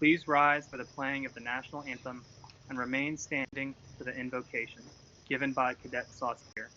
Please rise for the playing of the national anthem and remain standing for the invocation given by Cadet Saucier.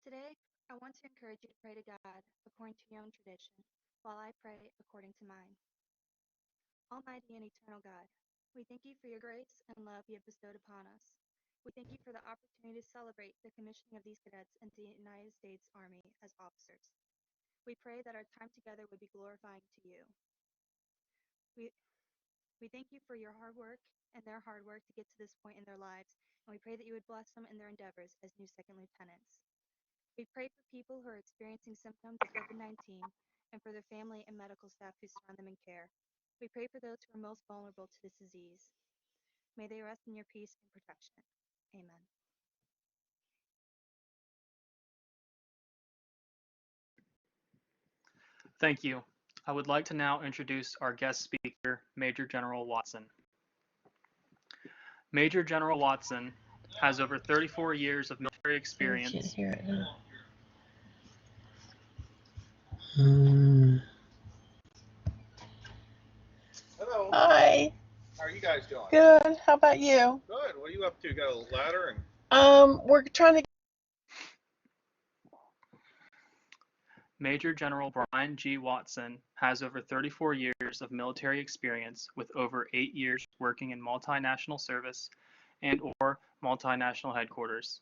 Today, I want to encourage you to pray to God according to your own tradition, while I pray according to mine. Almighty and eternal God, we thank you for your grace and love you have bestowed upon us. We thank you for the opportunity to celebrate the commissioning of these cadets into the United States Army as officers. We pray that our time together would be glorifying to you. We thank you for your hard work and their hard work to get to this point in their lives, and we pray that you would bless them in their endeavors as new second lieutenants. We pray for people who are experiencing symptoms of COVID-19 and for their family and medical staff who surround them in care. We pray for those who are most vulnerable to this disease. May they rest in your peace and protection. Amen. Thank you. I would like to now introduce our guest speaker, Major General Watson. Major General Watson has over 34 years of military experience. Hello. Hi. How are you guys doing? Good. How about you? Good. What are you up to? Got a ladder and We're trying to. Major General Brian G. Watson has over 34 years of military experience with over 8 years working in multinational service and or multinational headquarters.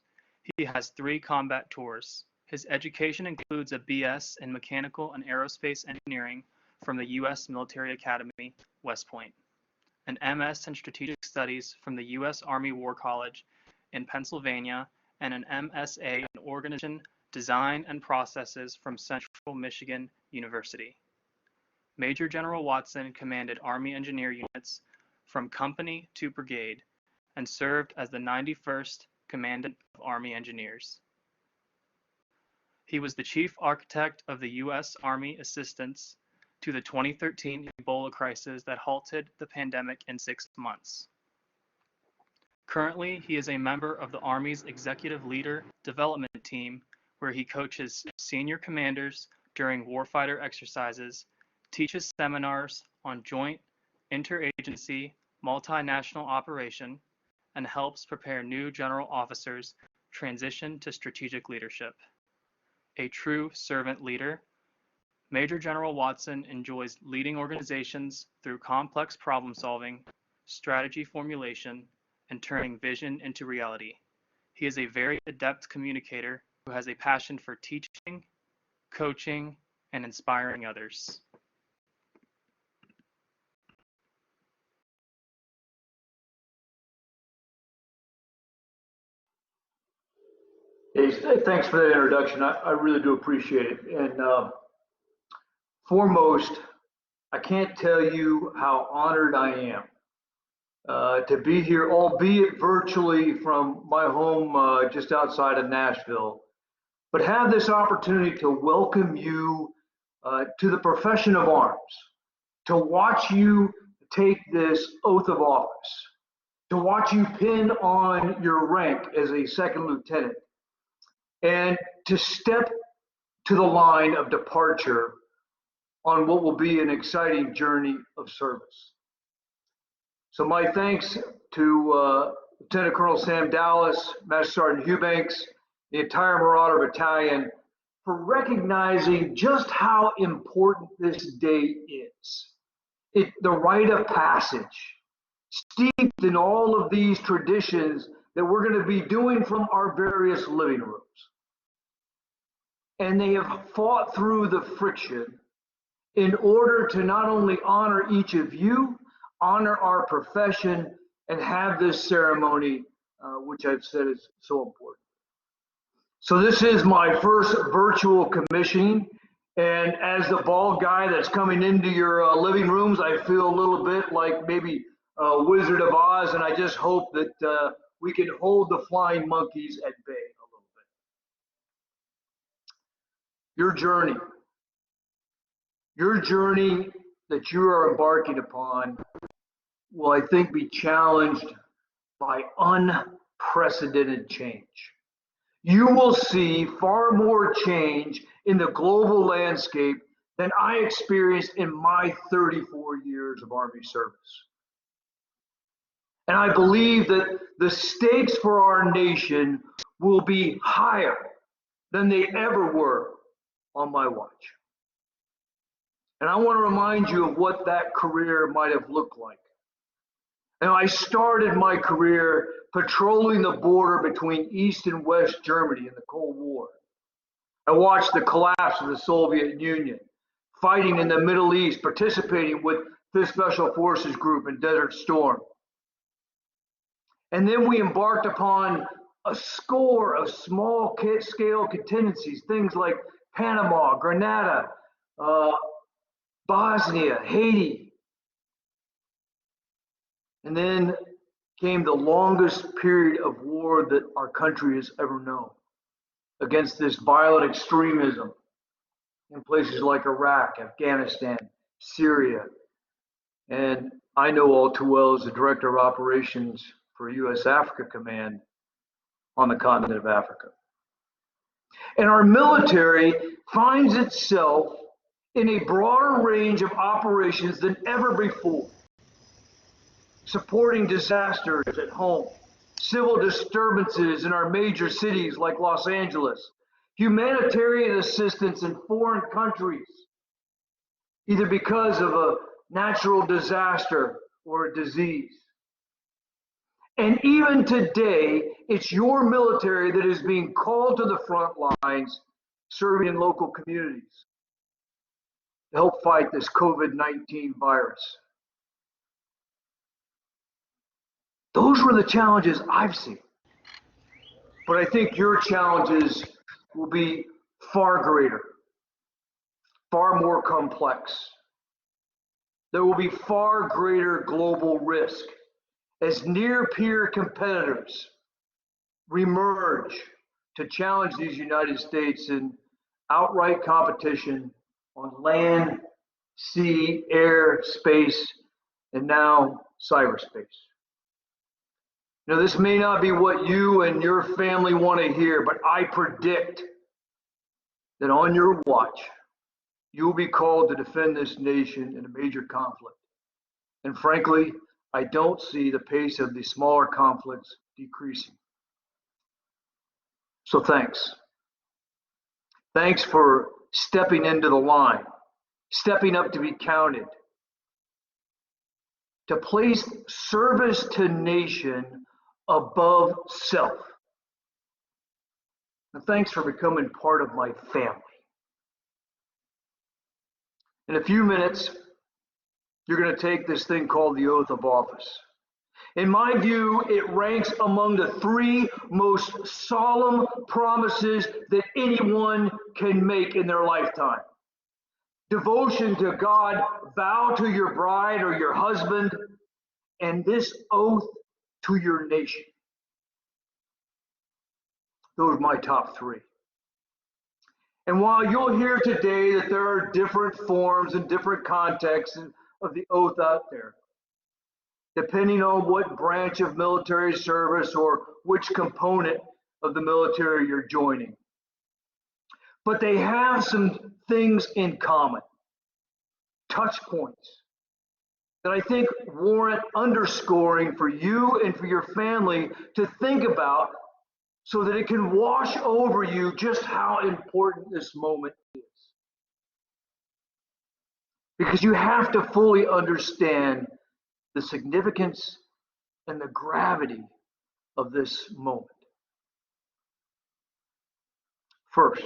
He has 3 combat tours. His education includes a BS in Mechanical and Aerospace Engineering from the U.S. Military Academy, West Point, an MS in Strategic Studies from the U.S. Army War College in Pennsylvania, and an MSA in Organization, Design, and Processes from Central Michigan University. Major General Watson commanded Army engineer units from company to brigade and served as the 91st Commandant of Army Engineers. He was the chief architect of the U.S. Army assistance to the 2013 Ebola crisis that halted the pandemic in 6 months. Currently, he is a member of the Army's Executive Leader Development Team, where he coaches senior commanders during warfighter exercises, teaches seminars on joint, interagency, multinational operation, and helps prepare new general officers transition to strategic leadership. A true servant leader, Major General Watson enjoys leading organizations through complex problem solving, strategy formulation, and turning vision into reality. He is a very adept communicator who has a passion for teaching, coaching, and inspiring others. Hey, thanks for that introduction. I really do appreciate it. And foremost, I can't tell you how honored I am to be here, albeit virtually from my home just outside of Nashville. but have this opportunity to welcome you to the profession of arms, to watch you take this oath of office, to watch you pin on your rank as a second lieutenant, and to step to the line of departure on what will be an exciting journey of service. So my thanks to Lieutenant Colonel Sam Dallas, Master Sergeant Eubanks, the entire Marauder Battalion for recognizing just how important this day is. The rite of passage, steeped in all of these traditions that we're going to be doing from our various living rooms. And they have fought through the friction in order to not only honor each of you, honor our profession, and have this ceremony, which I've said is so important. So this is my first virtual commissioning, and as the bald guy that's coming into your living rooms, I feel a little bit like maybe Wizard of Oz, and I just hope that we can hold the flying monkeys at bay a little bit. Your journey that you are embarking upon will, I think, be challenged by unprecedented change. You will see far more change in the global landscape than I experienced in my 34 years of Army service. And I believe that the stakes for our nation will be higher than they ever were on my watch. And I want to remind you of what that career might have looked like. Now, I started my career patrolling the border between East and West Germany in the Cold War. I watched the collapse of the Soviet Union, fighting in the Middle East, participating with the Special Forces Group in Desert Storm. And then we embarked upon a score of small-scale contingencies, things like Panama, Grenada, Bosnia, Haiti. And then came the longest period of war that our country has ever known against this violent extremism in places like Iraq, Afghanistan, Syria. And I know all too well as the Director of Operations for U.S. Africa Command on the continent of Africa. And our military finds itself in a broader range of operations than ever before, supporting disasters at home, civil disturbances in our major cities like Los Angeles, humanitarian assistance in foreign countries, either because of a natural disaster or a disease. And even today, it's your military that is being called to the front lines, serving in local communities to help fight this COVID-19 virus. Those were the challenges I've seen. But I think your challenges will be far greater, far more complex. There will be far greater global risk as near-peer competitors remerge to challenge these United States in outright competition on land, sea, air, space, and now cyberspace. Now, this may not be what you and your family want to hear, but I predict that on your watch, you will be called to defend this nation in a major conflict. And frankly, I don't see the pace of the smaller conflicts decreasing. So thanks. Thanks for stepping into the line, stepping up to be counted, to place service to nation above self. And thanks for becoming part of my family. In a few minutes, you're going to take this thing called the oath of office. In my view, it ranks among the three most solemn promises that anyone can make in their lifetime. Devotion to God, vow to your bride or your husband, and this oath to your nation. Those are my top three. And while you'll hear today that there are different forms and different contexts of the oath out there, depending on what branch of military service or which component of the military you're joining. But they have some things in common, touch points, that I think warrant underscoring for you and for your family to think about so that it can wash over you just how important this moment is. Because you have to fully understand the significance and the gravity of this moment. First,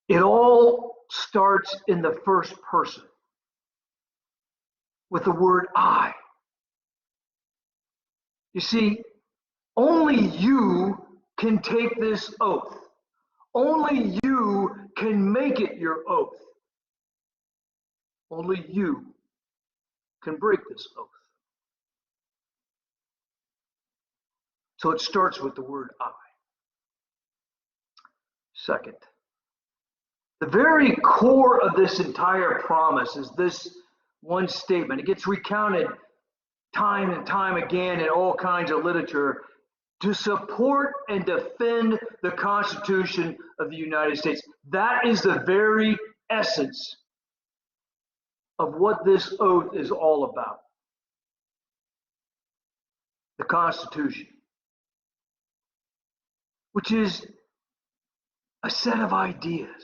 it all starts in the first person with the word I. You see, only you can take this oath. Only you can make it your oath. Only you can break this oath. So it starts with the word I. Second, the very core of this entire promise is this one statement. It gets recounted time and time again in all kinds of literature: to support and defend the Constitution of the United States. That is the very essence of what this oath is all about. The Constitution, which is a set of ideas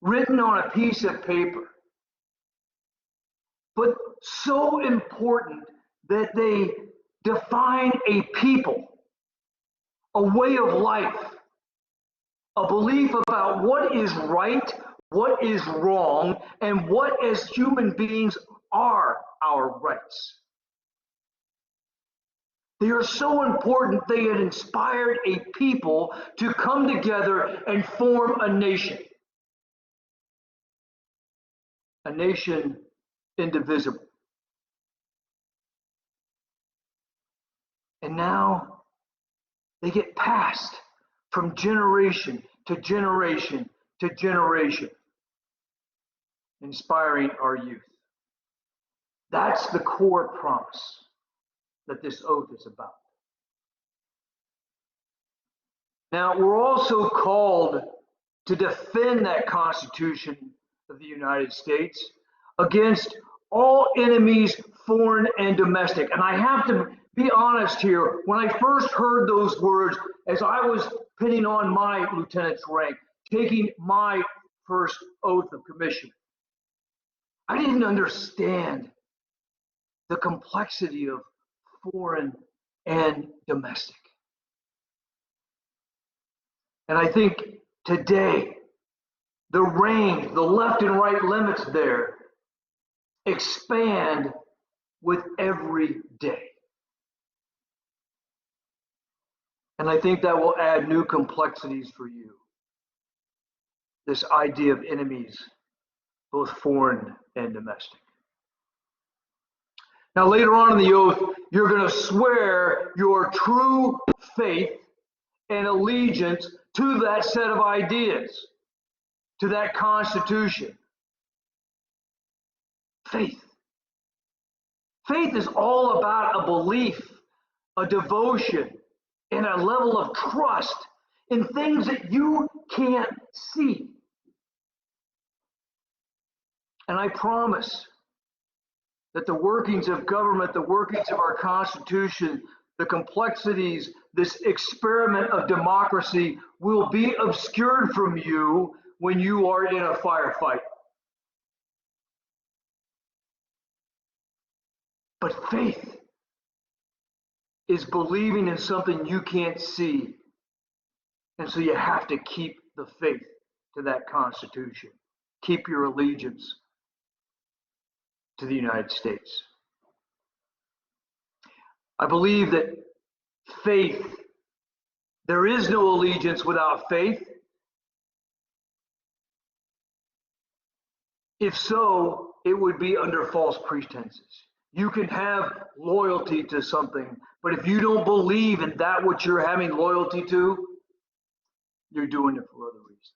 written on a piece of paper, but so important that they define a people, a way of life, a belief about what is right, what is wrong, and what as human beings are our rights. They are so important they had inspired a people to come together and form a nation. A nation indivisible. And now they get passed from generation to generation to generation, inspiring our youth. That's the core promise that this oath is about. Now, we're also called to defend that Constitution of the United States against all enemies, foreign and domestic. And I have to be honest here, when I first heard those words, as I was pinning on my lieutenant's rank, taking my first oath of commission, I didn't understand the complexity of foreign and domestic. And I think today, the range, the left and right limits there expand with every day. And I think that will add new complexities for you. This idea of enemies, both foreign and domestic. Now, later on in the oath, you're going to swear your true faith and allegiance to that set of ideas, to that Constitution. Faith. Faith is all about a belief, a devotion, and a level of trust in things that you can't see. And I promise that the workings of government, the workings of our Constitution, the complexities, this experiment of democracy will be obscured from you when you are in a firefight. But faith is believing in something you can't see. And so you have to keep the faith to that Constitution. Keep your allegiance to the United States. I believe that faith, there is no allegiance without faith. If so, it would be under false pretenses. You can have loyalty to something, but if you don't believe in that which you're having loyalty to, you're doing it for other reasons.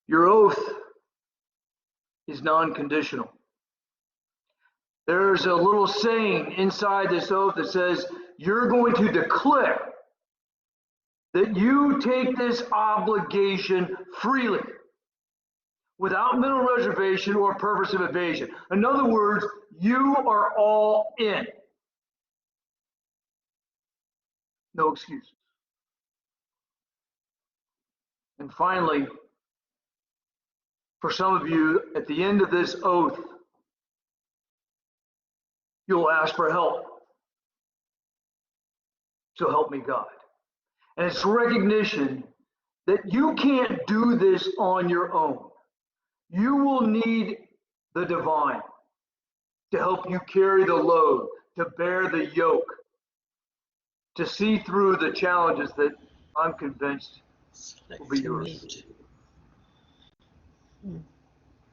Your oath is non-conditional. There's a little saying inside this oath that says, you're going to declare that you take this obligation freely, without mental reservation or purpose of evasion. In other words, you are all in. No excuses. And finally, for some of you, at the end of this oath, you'll ask for help. So help me God. And it's recognition that you can't do this on your own. You will need the divine to help you carry the load, to bear the yoke, to see through the challenges that I'm convinced will be yours.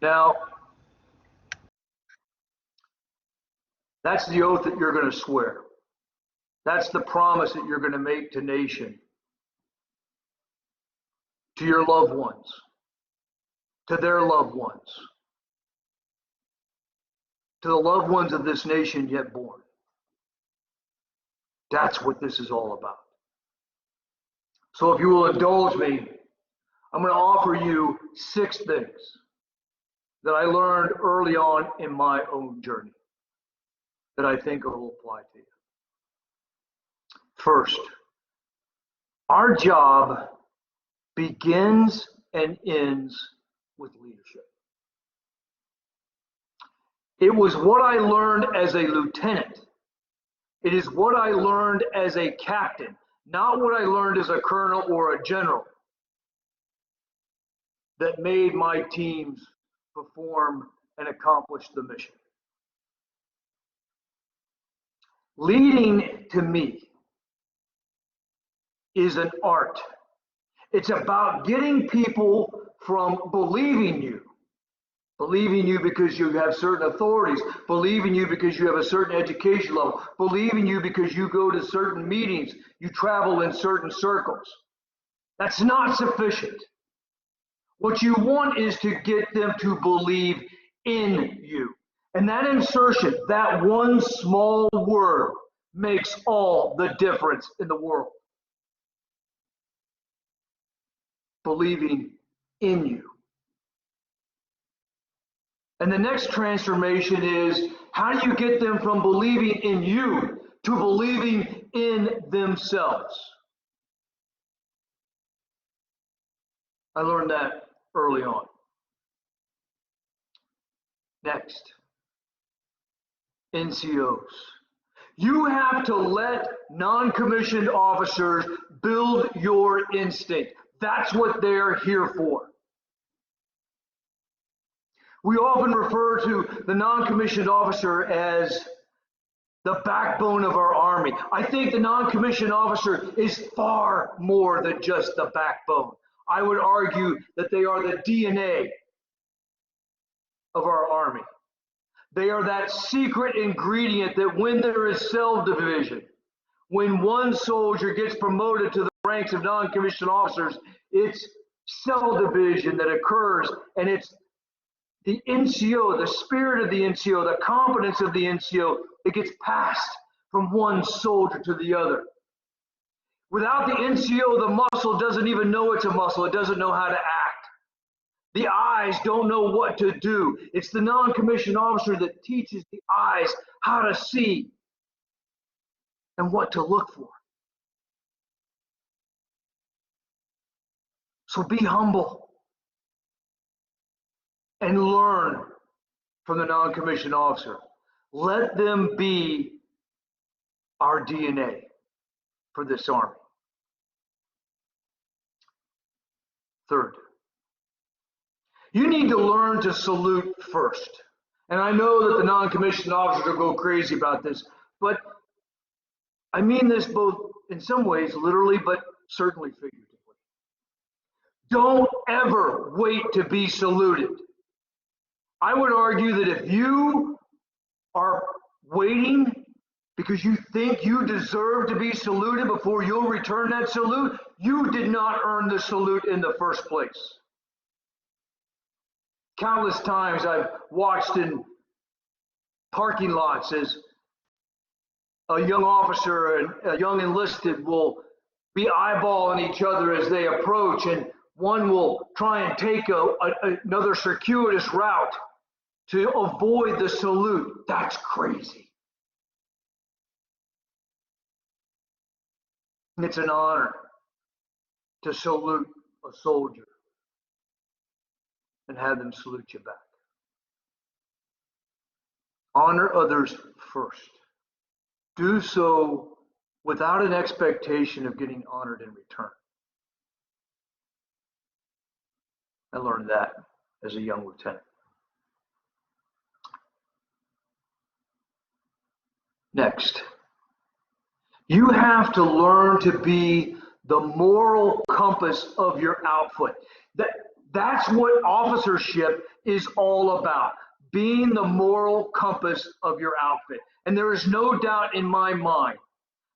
Now, that's the oath that you're going to swear. That's the promise that you're going to make to nation, to your loved ones, to their loved ones, to the loved ones of this nation yet born. That's what this is all about. So if you will indulge me, I'm going to offer you 6 things that I learned early on in my own journey that I think will apply to you. First, our job begins and ends with leadership. It was what I learned as a lieutenant. It is what I learned as a captain, not what I learned as a colonel or a general, that made my teams perform and accomplish the mission. Leading, to me, is an art. It's about getting people from believing you because you have certain authorities, believing you because you have a certain education level, believing you because you go to certain meetings, you travel in certain circles. That's not sufficient. What you want is to get them to believe in you. And that insertion, that one small word, makes all the difference in the world. Believing in you. And the next transformation is, how do you get them from believing in you to believing in themselves? I learned that early on. Next, NCOs. You have to let non-commissioned officers build your instinct. That's what they're here for. We often refer to the non-commissioned officer as the backbone of our Army. I think the non-commissioned officer is far more than just the backbone. I would argue that they are the DNA of our Army. They are that secret ingredient that when there is cell division, when one soldier gets promoted to the ranks of non-commissioned officers, it's cell division that occurs, and it's the NCO, the spirit of the NCO, the competence of the NCO that gets passed from one soldier to the other. Without the NCO, the muscle doesn't even know it's a muscle. It doesn't know how to act. The eyes don't know what to do. It's the non-commissioned officer that teaches the eyes how to see and what to look for. So be humble and learn from the non-commissioned officer. Let them be our DNA for this Army. Third, you need to learn to salute first. And I know that the non-commissioned officers will go crazy about this, but I mean this both in some ways literally, but certainly figuratively. Don't ever wait to be saluted. I would argue that if you are waiting because you think you deserve to be saluted before you'll return that salute. You did not earn the salute in the first place. Countless times I've watched in parking lots as a young officer and a young enlisted will be eyeballing each other as they approach, and one will try and take another circuitous route to avoid the salute. That's crazy. It's an honor to salute a soldier and have them salute you back. Honor others first. Do so without an expectation of getting honored in return. I learned that as a young lieutenant. Next, you have to learn to be the moral compass of your outfit. That's what officership is all about, being the moral compass of your outfit. And there is no doubt in my mind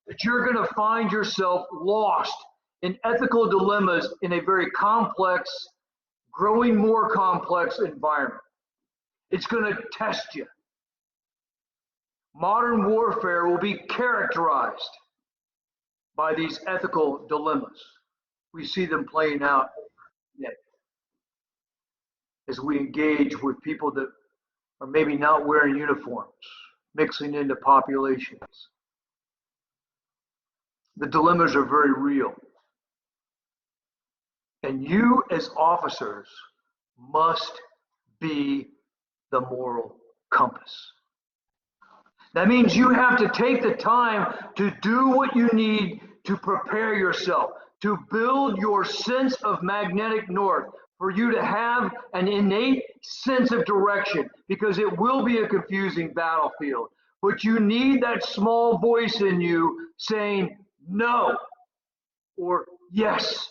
that you're going to find yourself lost in ethical dilemmas in a very complex, growing more complex environment. It's going to test you. Modern warfare will be characterized by these ethical dilemmas. We see them playing out yet as we engage with people that are maybe not wearing uniforms, mixing into populations. The dilemmas are very real. And you as officers must be the moral compass. That means you have to take the time to do what you need to prepare yourself, to build your sense of magnetic north, for you to have an innate sense of direction, because it will be a confusing battlefield. But you need that small voice in you saying no or yes.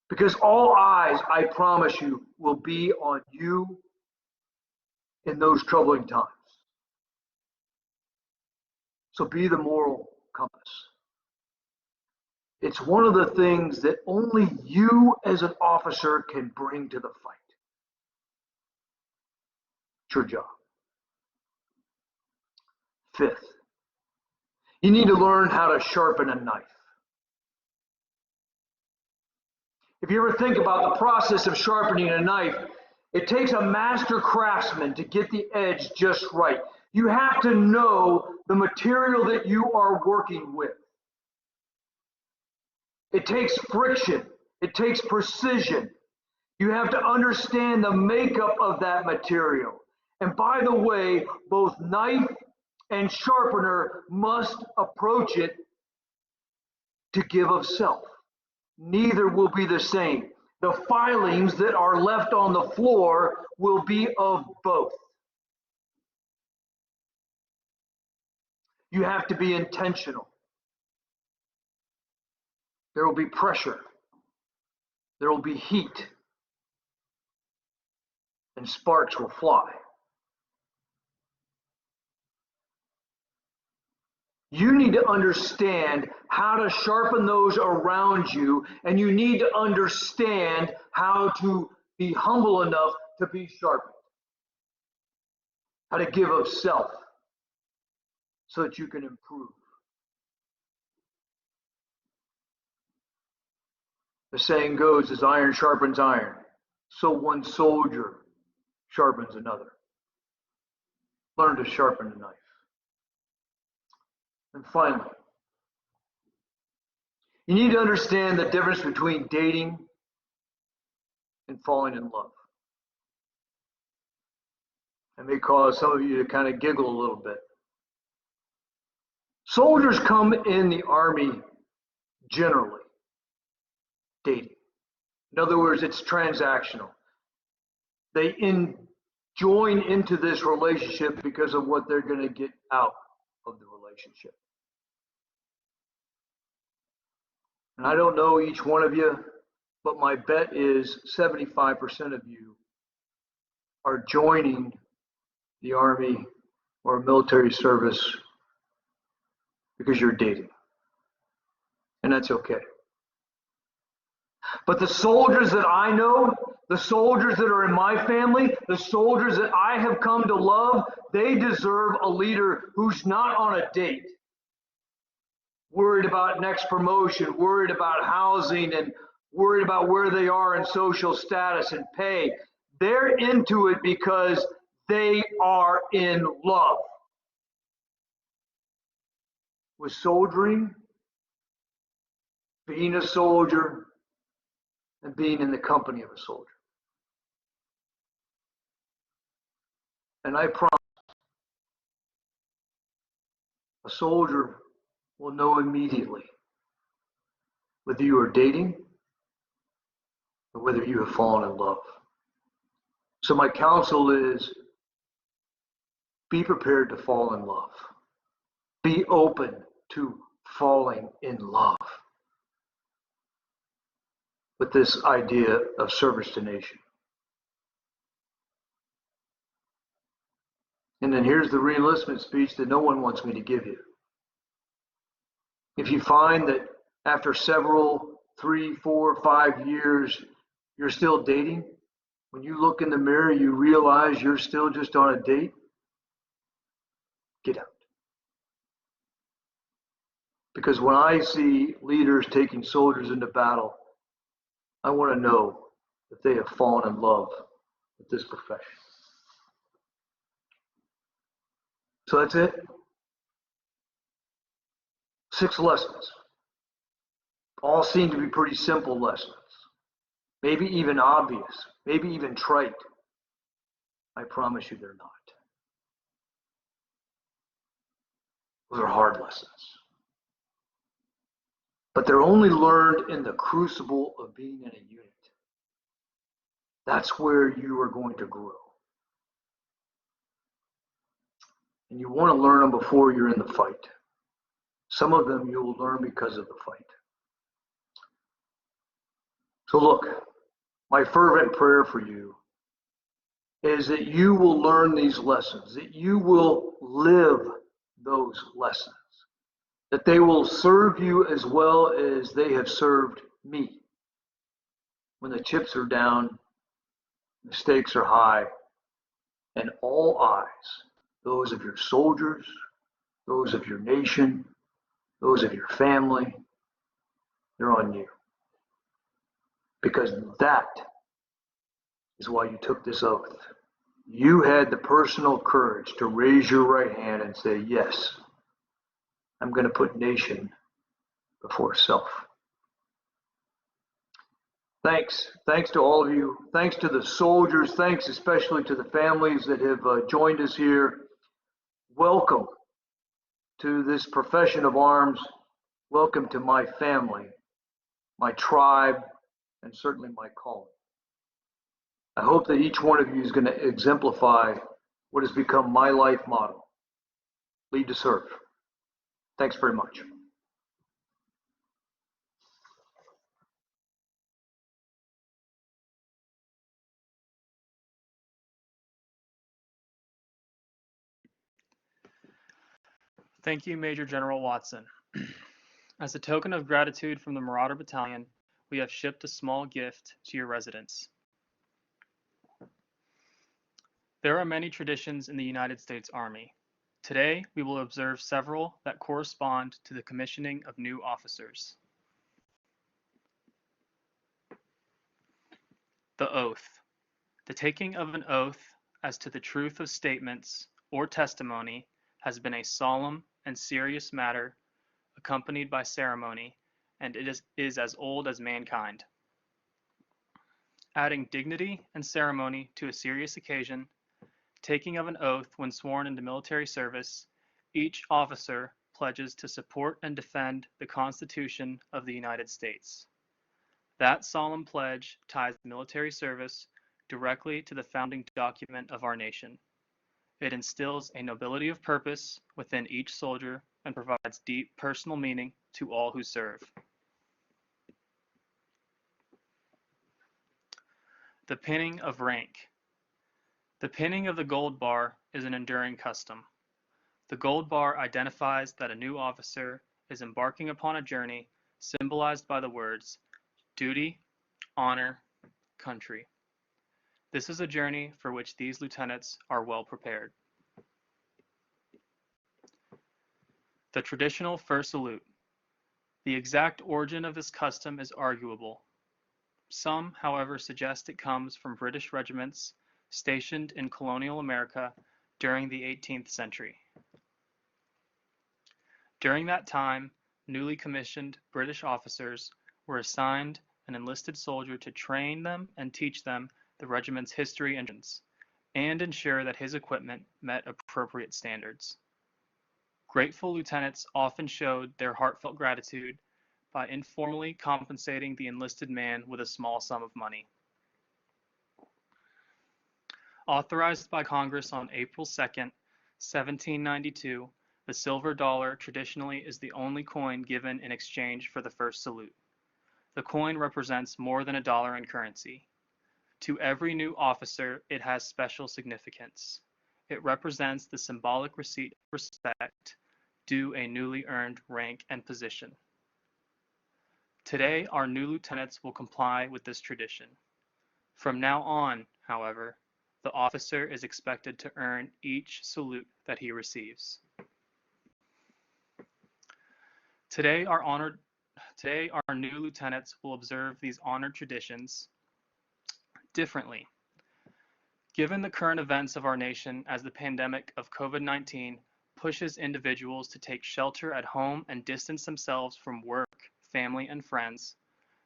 Because all eyes, I promise you, will be on you in those troubling times. So be the moral compass. It's one of the things that only you as an officer can bring to the fight. It's your job. Fifth, you need to learn how to sharpen a knife. If you ever think about the process of sharpening a knife, it takes a master craftsman to get the edge just right. You have to know the material that you are working with. It takes friction. It takes precision. You have to understand the makeup of that material. And by the way, both knife and sharpener must approach it to give of self. Neither will be the same. The filings that are left on the floor will be of both. You have to be intentional. There will be pressure. There will be heat. And sparks will fly. You need to understand how to sharpen those around you, and you need to understand how to be humble enough to be sharpened. How to give of self so that you can improve. The saying goes, as iron sharpens iron, so one soldier sharpens another. Learn to sharpen the knife. And finally, you need to understand the difference between dating and falling in love. It may cause some of you to kind of giggle a little bit. Soldiers come in the Army generally dating. In other words, it's transactional. They join into this relationship because of what they're going to get out of the relationship. And I don't know each one of you, but my bet is 75% of you are joining the Army or a military service because you're dating. And that's okay. But the soldiers that I know, the soldiers that are in my family, the soldiers that I have come to love, they deserve a leader who's not on a date, worried about next promotion, worried about housing, and worried about where they are in social status and pay. They're into it because they are in love with soldiering, being a soldier, and being in the company of a soldier. And I promise a soldier will know immediately whether you are dating or whether you have fallen in love. So my counsel is be prepared to fall in love. Be open to falling in love with this idea of service to nation. And then here's the reenlistment speech that no one wants me to give you. If you find that after several, 3, 4, 5 years, you're still dating, when you look in the mirror, you realize you're still just on a date, get out. Because when I see leaders taking soldiers into battle, I want to know that they have fallen in love with this profession. So that's it. 6 lessons. All seem to be pretty simple lessons. Maybe even obvious, maybe even trite. I promise you they're not. Those are hard lessons. But they're only learned in the crucible of being in a unit. That's where you are going to grow. And you want to learn them before you're in the fight. Some of them you will learn because of the fight. So look, my fervent prayer for you is that you will learn these lessons, that you will live those lessons, that they will serve you as well as they have served me. When the chips are down, the stakes are high, and all eyes, those of your soldiers, those of your nation, those of your family, they're on you. Because that is why you took this oath. You had the personal courage to raise your right hand and say, yes, I'm going to put nation before self. Thanks. Thanks to all of you. Thanks to the soldiers. Thanks especially to the families that have joined us here. Welcome to this profession of arms. Welcome to my family, my tribe, and certainly my calling. I hope that each one of you is going to exemplify what has become my life motto: lead to serve. Thanks very much. Thank you, Major General Watson. As a token of gratitude from the Marauder Battalion, we have shipped a small gift to your residence. There are many traditions in the United States Army. Today, we will observe several that correspond to the commissioning of new officers. The oath. The taking of an oath as to the truth of statements or testimony has been a solemn and serious matter accompanied by ceremony, and it is as old as mankind. Adding dignity and ceremony to a serious occasion, taking of an oath when sworn into military service, each officer pledges to support and defend the Constitution of the United States. That solemn pledge ties military service directly to the founding document of our nation. It instills a nobility of purpose within each soldier and provides deep personal meaning to all who serve. The pinning of rank. The pinning of the gold bar is an enduring custom. The gold bar identifies that a new officer is embarking upon a journey symbolized by the words duty, honor, country. This is a journey for which these lieutenants are well prepared. The traditional first salute. The exact origin of this custom is arguable. Some, however, suggest it comes from British regiments stationed in colonial America during the 18th century. During that time, newly commissioned British officers were assigned an enlisted soldier to train them and teach them the regiment's history and ensure that his equipment met appropriate standards. Grateful lieutenants often showed their heartfelt gratitude by informally compensating the enlisted man with a small sum of money. Authorized by Congress on April 2, 1792, the silver dollar traditionally is the only coin given in exchange for the first salute. The coin represents more than $1 in currency. To every new officer, it has special significance. It represents the symbolic receipt of respect due a newly earned rank and position. Today, our new lieutenants will comply with this tradition. From now on, however, the officer is expected to earn each salute that he receives. Today, our new lieutenants will observe these honored traditions differently. Given the current events of our nation as the pandemic of COVID-19 pushes individuals to take shelter at home and distance themselves from work, family, and friends,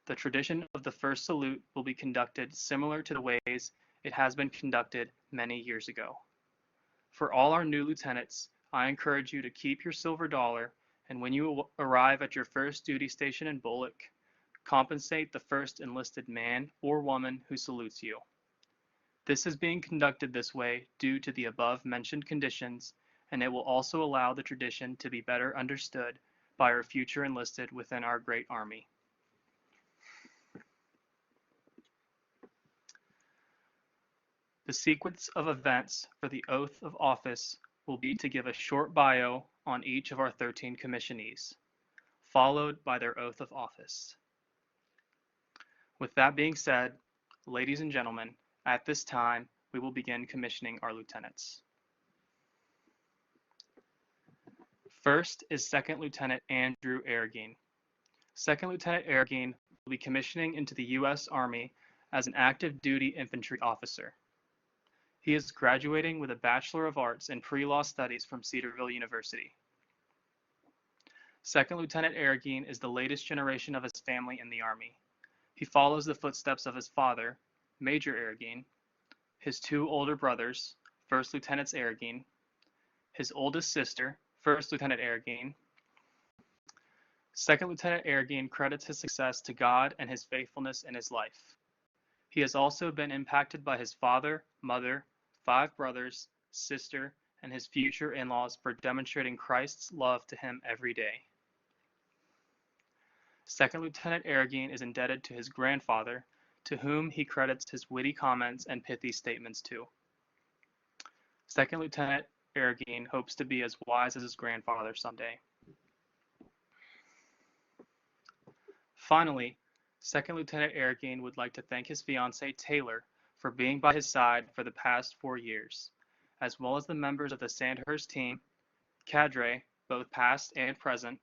the tradition of the first salute will be conducted similar to the ways it has been conducted many years ago. For all our new lieutenants, I encourage you to keep your silver dollar, and when you arrive at your first duty station in Bullock, compensate the first enlisted man or woman who salutes you. This is being conducted this way due to the above-mentioned conditions, and it will also allow the tradition to be better understood by our future enlisted within our great Army. The sequence of events for the oath of office will be to give a short bio on each of our 13 commissionees, followed by their oath of office. With that being said, ladies and gentlemen, at this time, we will begin commissioning our lieutenants. First is Second Lieutenant Andrew Arreguín. Second Lieutenant Arreguín will be commissioning into the U.S. Army as an active duty infantry officer. He is graduating with a Bachelor of Arts in Pre-Law Studies from Cedarville University. Second Lieutenant Arreguín is the latest generation of his family in the Army. He follows the footsteps of his father, Major Arreguín, his two older brothers, First Lieutenants Arreguín, his oldest sister, First Lieutenant Arreguín. Second Lieutenant Arreguín credits his success to God and his faithfulness in his life. He has also been impacted by his father, mother, 5 brothers, sister, and his future in-laws for demonstrating Christ's love to him every day. Second Lieutenant Arreguín is indebted to his grandfather, to whom he credits his witty comments and pithy statements too. Second Lieutenant Arreguín hopes to be as wise as his grandfather someday. Finally, Second Lieutenant Arreguín would like to thank his fiancée Taylor for being by his side for the past 4 years, as well as the members of the Sandhurst team, cadre, both past and present,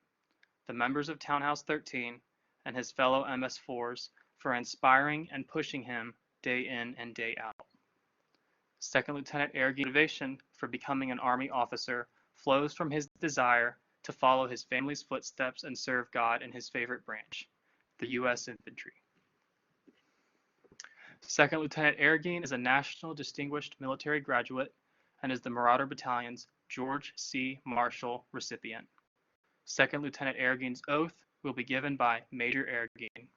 the members of Townhouse 13, and his fellow MS4s for inspiring and pushing him day in and day out. Second Lieutenant Arreguín's motivation for becoming an Army officer flows from his desire to follow his family's footsteps and serve God in his favorite branch, the U.S. Infantry. Second Lieutenant Arreguín is a National Distinguished Military Graduate and is the Marauder Battalion's George C. Marshall recipient. Second Lieutenant Arreguín's oath will be given by Major Arreguín.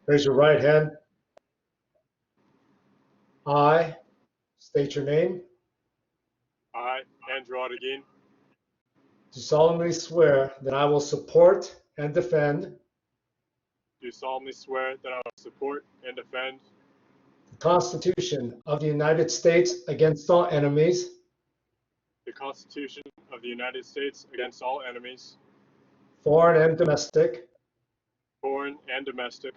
Raise your right hand. I state your name. I, Andrew Arreguín, do solemnly swear that I will support and defend do solemnly swear that I will support and defend the Constitution of the United States against all enemies, the Constitution of the United States against all enemies, foreign and domestic, foreign and domestic,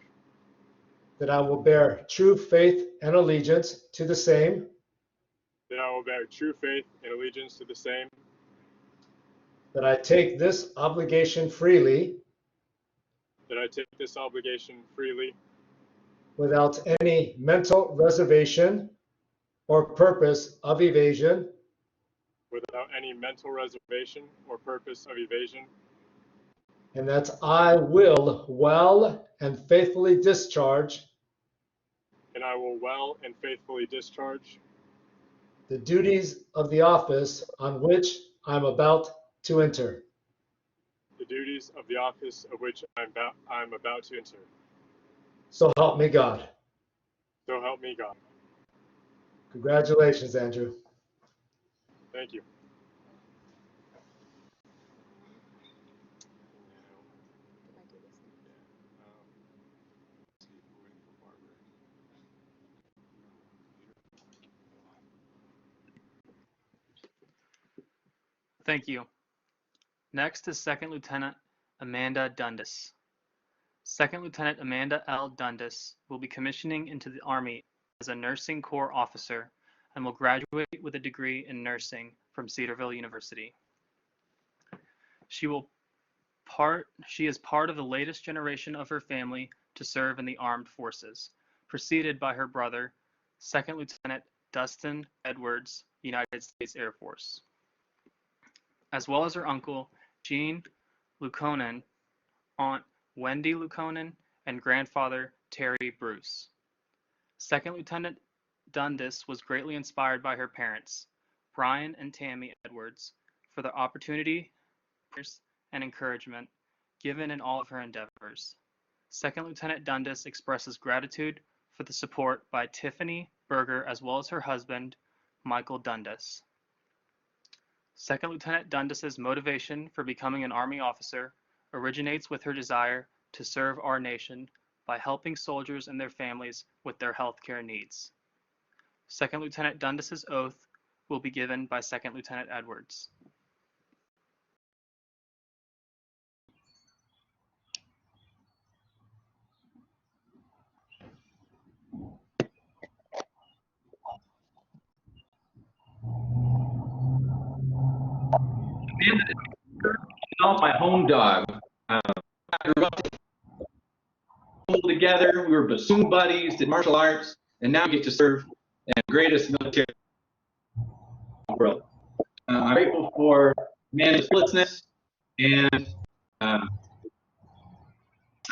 that I will bear true faith and allegiance to the same, that I will bear true faith and allegiance to the same, that I take this obligation freely that I take this obligation freely without any mental reservation or purpose of evasion, without any mental reservation or purpose of evasion, and that I will well and faithfully discharge and I will well and faithfully discharge the duties of the office on which I'm about to enter. the duties of the office of which I'm about to enter. So help me God. So help me God. Congratulations, Andrew. Thank you. Thank you. Next is Second Lieutenant Amanda Dundas. Second Lieutenant Amanda L. Dundas will be commissioning into the Army as a nursing corps officer and will graduate with a degree in nursing from Cedarville University. She is part of the latest generation of her family to serve in the armed forces, preceded by her brother, Second Lieutenant Dustin Edwards, United States Air Force, as well as her uncle, Gene Lukonen, aunt Wendy Lukonen, and grandfather, Terry Bruce. Second Lieutenant Dundas was greatly inspired by her parents, Brian and Tammy Edwards, for the opportunity and encouragement given in all of her endeavors. Second Lieutenant Dundas expresses gratitude for the support by Tiffany Berger as well as her husband, Michael Dundas. Second Lieutenant Dundas's motivation for becoming an Army officer originates with her desire to serve our nation by helping soldiers and their families with their health care needs. Second Lieutenant Dundas's oath will be given by Second Lieutenant Edwards. Off my home dog. We grew up together. We were bassoon buddies, did martial arts, and now we get to serve in the greatest military in the world. I'm grateful for Amanda's fearlessness, and I'm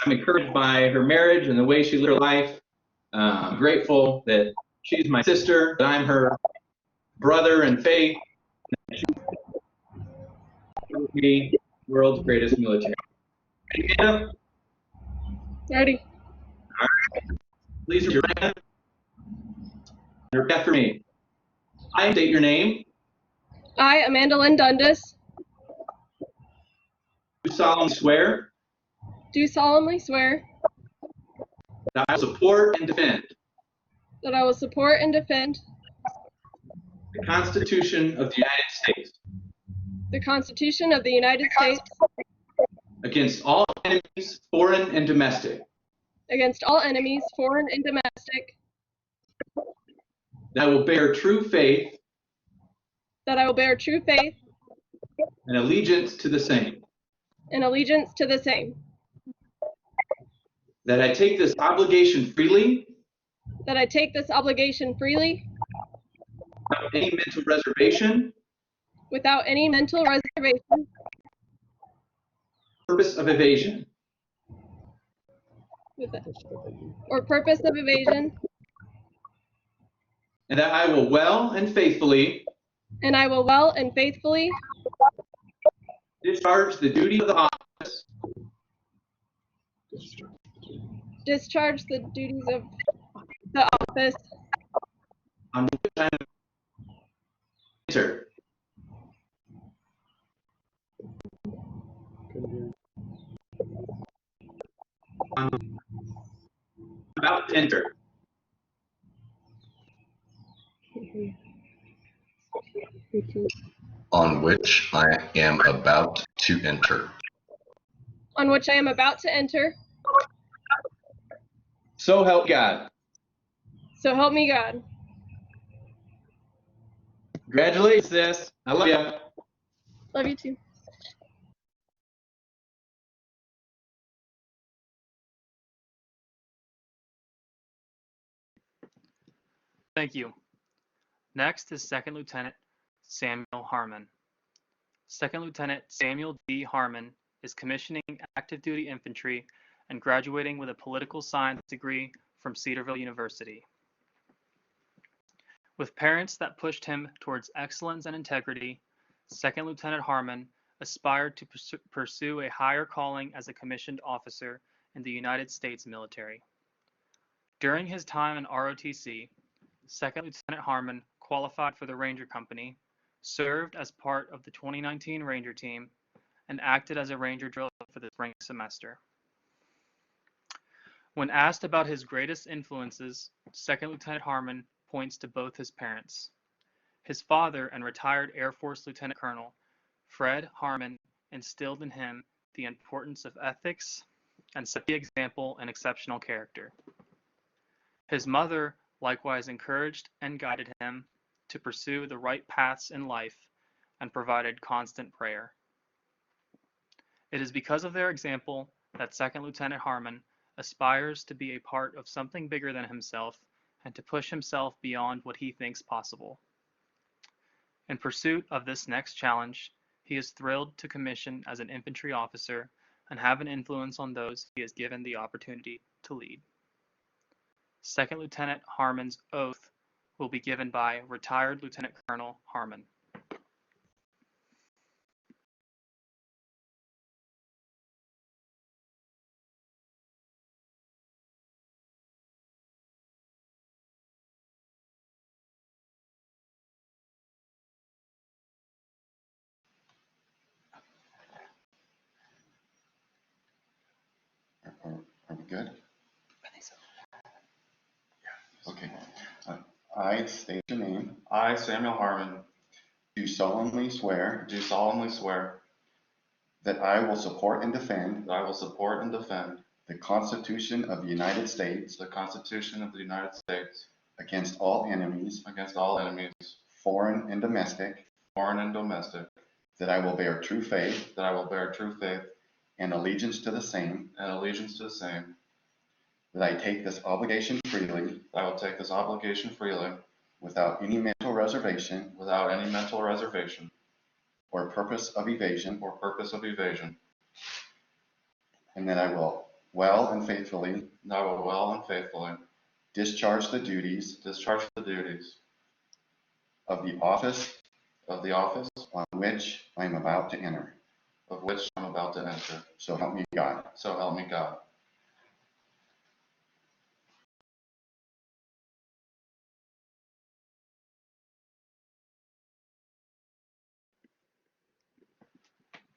encouraged by her marriage and the way she lived her life. I'm grateful that she's my sister, that I'm her brother in faith. She's the world's greatest military. Amanda? Ready. All right. Please raise your hand and repeat after me. I state your name. I, Amanda Lynn Dundas, Do solemnly swear do solemnly swear that I will support and defend that I will support and defend the Constitution of the United States the Constitution of the United States against all enemies, foreign and domestic. against all enemies, foreign and domestic, That I will bear true faith that I will bear true faith and allegiance to the same. and allegiance to the same, That I take this obligation freely that I take this obligation freely without any mental reservation, without any mental reservation purpose of evasion. or purpose of evasion, And that I will well and faithfully and I will well and faithfully discharge the duty of the office discharge the duties of the office on which I am enter. about to enter. On which I am about to enter. On which I am about to enter. So help God. So help me God. Congratulations, sis. I love you. Love you too. Thank you. Next is Second Lieutenant Samuel Harmon. Second Lieutenant Samuel D. Harmon is commissioning active duty infantry and graduating with a political science degree from Cedarville University. With parents that pushed him towards excellence and integrity, Second Lieutenant Harmon aspired to pursue a higher calling as a commissioned officer in the United States military. During his time in ROTC, Second Lieutenant Harmon qualified for the Ranger Company, served as part of the 2019 Ranger team, and acted as a Ranger drill for the spring semester. When asked about his greatest influences, Second Lieutenant Harmon points to both his parents. His father and retired Air Force Lieutenant Colonel Fred Harmon instilled in him the importance of ethics and set the example and exceptional character. His mother likewise encouraged and guided him to pursue the right paths in life and provided constant prayer. It is because of their example that Second Lieutenant Harmon aspires to be a part of something bigger than himself and to push himself beyond what he thinks possible. In pursuit of this next challenge, he is thrilled to commission as an infantry officer and have an influence on those he is given the opportunity to lead. Second Lieutenant Harmon's oath will be given by retired Lieutenant Colonel Harmon. Are we good? I think so. Yeah. Okay. I state your name. I, Samuel Harmon, Do solemnly swear do solemnly swear that I will support and defend that I will support and defend the Constitution of the United States the Constitution of the United States against all enemies, against all enemies, foreign and domestic, foreign and domestic, that I will bear true faith that I will bear true faith and allegiance to the same, and allegiance to the same, that I take this obligation freely that I will take this obligation freely without any mental reservation without any mental reservation or purpose of evasion, or purpose of evasion, and that I will well and faithfully and I will well and faithfully discharge the duties discharge the duties of the office of the office on which I am about to enter. of which I'm about to enter. So help me God. So help me God.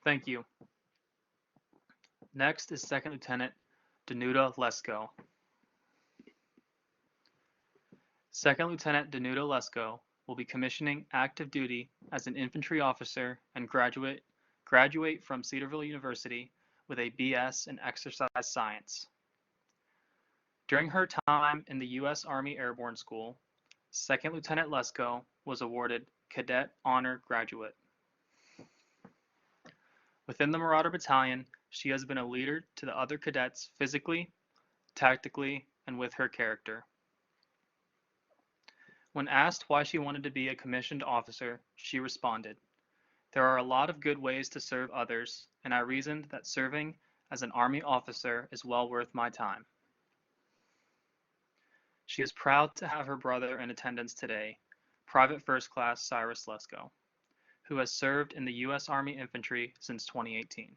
Thank you. Next is Second Lieutenant Danuta Lesko. Second Lieutenant Danuta Lesko will be commissioning active duty as an infantry officer and graduate from Cedarville University with a BS in exercise science. During her time in the U.S. Army Airborne School, Second Lieutenant Lesko was awarded Cadet Honor Graduate. Within the Marauder Battalion, she has been a leader to the other cadets physically, tactically, and with her character. When asked why she wanted to be a commissioned officer, she responded, "There are a lot of good ways to serve others, and I reasoned that serving as an Army officer is well worth my time." She is proud to have her brother in attendance today, Private First Class Cyrus Lesko, who has served in the U.S. Army Infantry since 2018.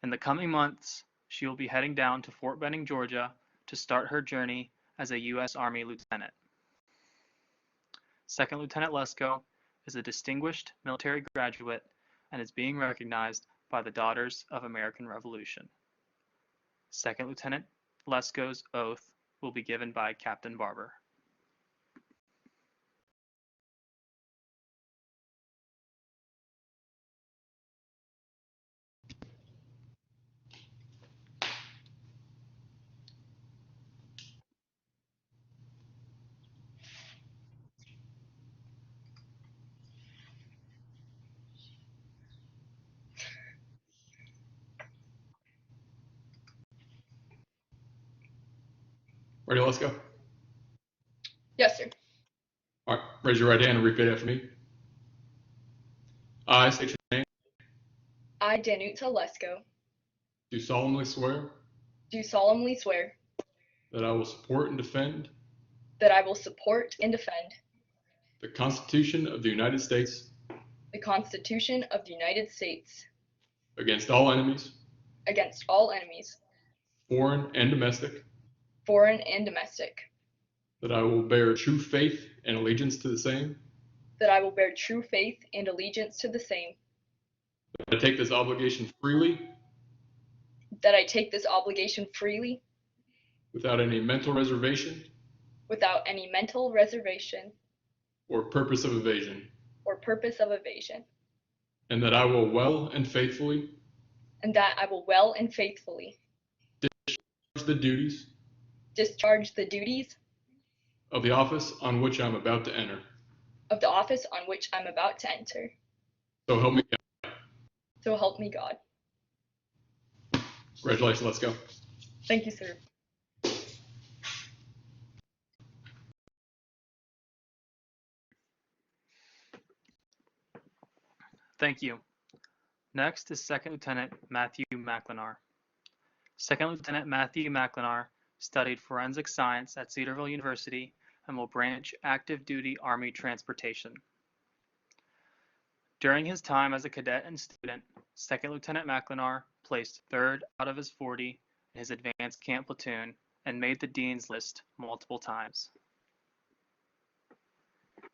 In the coming months, she will be heading down to Fort Benning, Georgia to start her journey as a U.S. Army lieutenant. Second Lieutenant Lesko is a distinguished military graduate and is being recognized by the Daughters of American Revolution. Second Lieutenant Lesko's oath will be given by Captain Barber. Ready, let's go. Yes, sir. All right, raise your right hand and repeat after me. I state your name. I, Danuta Lesko, Do solemnly swear do solemnly swear that I will support and defend that I will support and defend the Constitution of the United States the Constitution of the United States against all enemies, against all enemies, foreign and domestic, foreign and domestic, that I will bear true faith and allegiance to the same, that I will bear true faith and allegiance to the same, that I take this obligation freely that I take this obligation freely without any mental reservation without any mental reservation or purpose of evasion, or purpose of evasion, and that I will well and faithfully and that I will well and faithfully discharge the duties of the office on which I'm about to enter. of the office on which I'm about to enter. So help me God. So help me God. Congratulations, let's go. Thank you, sir. Thank you. Next is Second Lieutenant Matthew McLenar. Second Lieutenant Matthew McLenar studied forensic science at Cedarville University and will branch active duty Army transportation. During his time as a cadet and student, Second Lieutenant McLenar placed 3rd out of his 40 in his advanced camp platoon and made the Dean's List multiple times.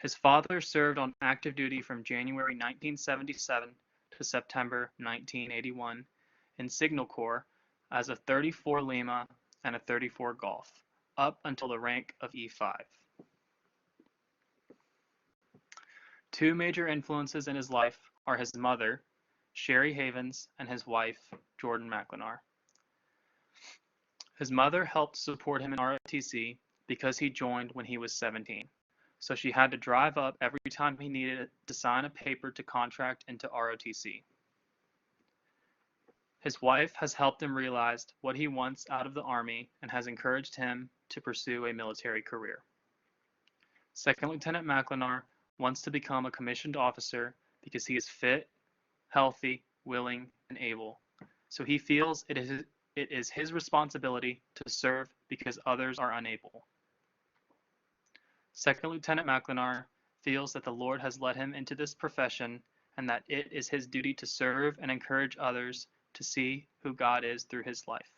His father served on active duty from January 1977 to September 1981 in Signal Corps as a 34 Lima and a 34 Golf, up until the rank of E5. Two major influences in his life are his mother, Sherry Havens, and his wife, Jordan McLenar. His mother helped support him in ROTC because he joined when he was 17, so she had to drive up every time he needed to sign a paper to contract into ROTC. His wife has helped him realize what he wants out of the Army and has encouraged him to pursue a military career. Second Lieutenant McLenar wants to become a commissioned officer because he is fit, healthy, willing, and able, so he feels it is his responsibility to serve because others are unable. Second Lieutenant McLenar feels that the Lord has led him into this profession and that it is his duty to serve and encourage others to see who God is through his life.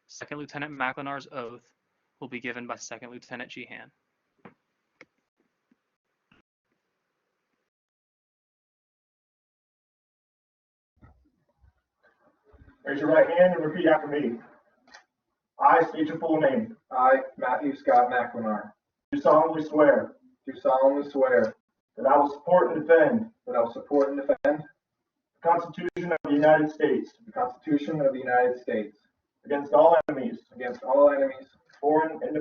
Second Lieutenant McLenar's oath will be given by Second Lieutenant Jehan. Raise your right hand and repeat after me. I state your full name. I, Matthew Scott McLenar, Do solemnly swear do solemnly swear that I will support and defend that I will support and defend the Constitution of the United States the Constitution of the United States against all enemies, foreign and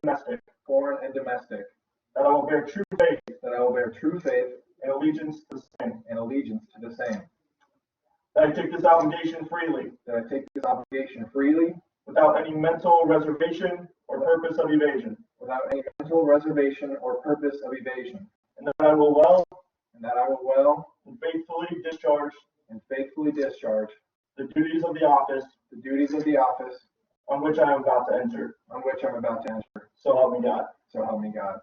domestic, that I will bear true faith that I will bear true faith and allegiance to the same, and allegiance to the same, that I take this obligation freely that I take this obligation freely without any mental reservation or purpose of evasion, without any mental reservation or purpose of evasion, and that I will well and faithfully discharge the the duties of the office duties of the office on which I am about to enter. on which I'm about to enter. So help me God. So help me God.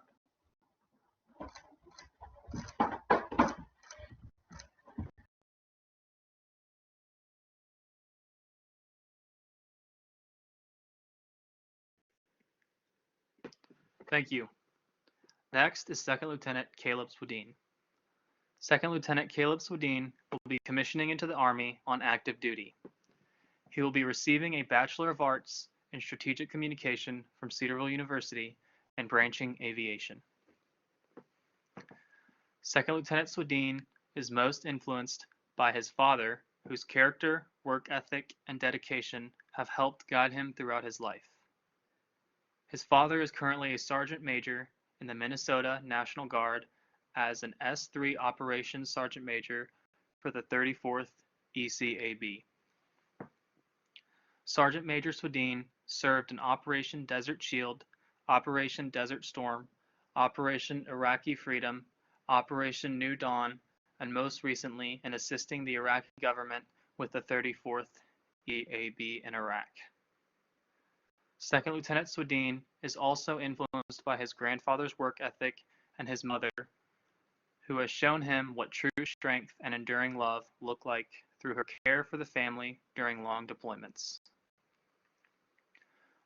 Thank you. Next is Second Lieutenant Caleb Swedeen. Second Lieutenant Caleb Swedeen will be commissioning into the Army on active duty. He will be receiving a Bachelor of Arts in Strategic Communication from Cedarville University and branching aviation. Second Lieutenant Swedeen is most influenced by his father, whose character, work ethic, and dedication have helped guide him throughout his life. His father is currently a Sergeant Major in the Minnesota National Guard as an S3 Operations Sergeant Major for the 34th ECAB. Sergeant Major Swedeen served in Operation Desert Shield, Operation Desert Storm, Operation Iraqi Freedom, Operation New Dawn, and most recently in assisting the Iraqi government with the 34th EAB in Iraq. Second Lieutenant Swedeen is also influenced by his grandfather's work ethic and his mother, who has shown him what true strength and enduring love look like through her care for the family during long deployments.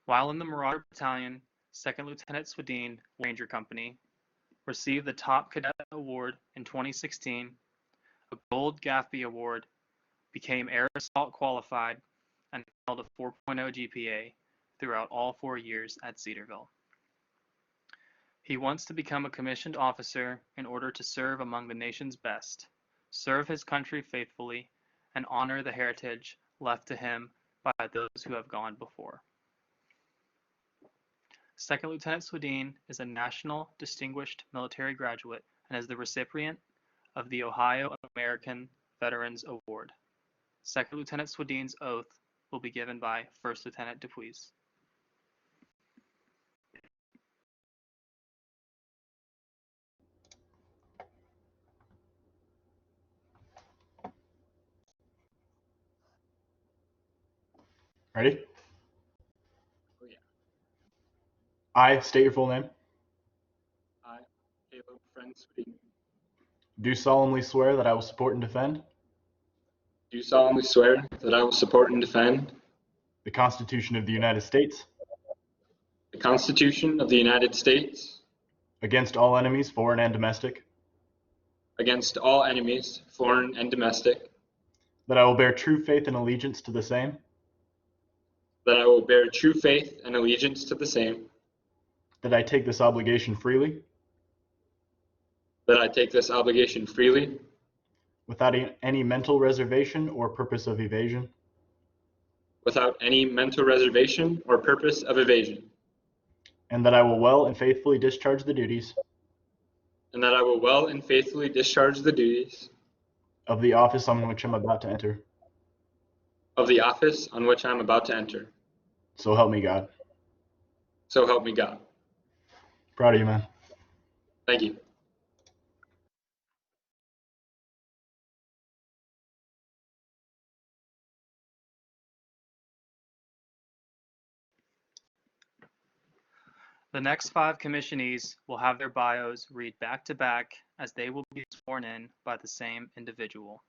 While in the Marauder Battalion, Second Lieutenant Swedeen, Ranger Company, received the Top Cadet Award in 2016, a Gold Gaffey Award, became Air Assault qualified, and held a 4.0 GPA throughout all 4 years at Cedarville. He wants to become a commissioned officer in order to serve among the nation's best, serve his country faithfully, and honor the heritage left to him by those who have gone before. Second Lieutenant Swedeen is a National Distinguished Military Graduate and is the recipient of the Ohio American Veterans Award. Second Lieutenant Swedeen's oath will be given by First Lieutenant Dupuis. Ready? Oh, yeah. I state your full name. I, Caleb Friend Swedeen, Do solemnly swear that I will support and defend do solemnly swear that I will support and defend the Constitution of the United States the Constitution of the United States against all enemies, foreign and domestic, against all enemies, foreign and domestic, that I will bear true faith and allegiance to the same, that I will bear true faith and allegiance to the same, that I take this obligation freely that I take this obligation freely without any mental reservation or purpose of evasion, without any mental reservation or purpose of evasion, and that I will well and faithfully discharge the duties and that I will well and faithfully discharge the duties of the office on which I'm about to enter. of the office on which I am about to enter. So help me God. So help me God. Proud of you, man. Thank you. The next 5 commissionees will have their bios read back to back as they will be sworn in by the same individual.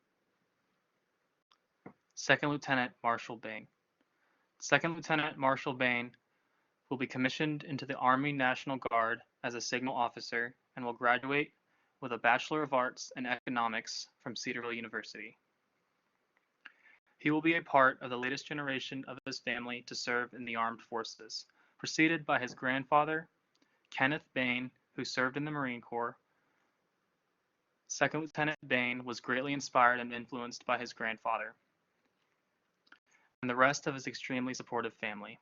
Second Lieutenant Marshall Bain. Second Lieutenant Marshall Bain will be commissioned into the Army National Guard as a signal officer and will graduate with a Bachelor of Arts in Economics from Cedarville University. He will be a part of the latest generation of his family to serve in the armed forces, preceded by his grandfather, Kenneth Bain, who served in the Marine Corps. Second Lieutenant Bain was greatly inspired and influenced by his grandfather and the rest of his extremely supportive family.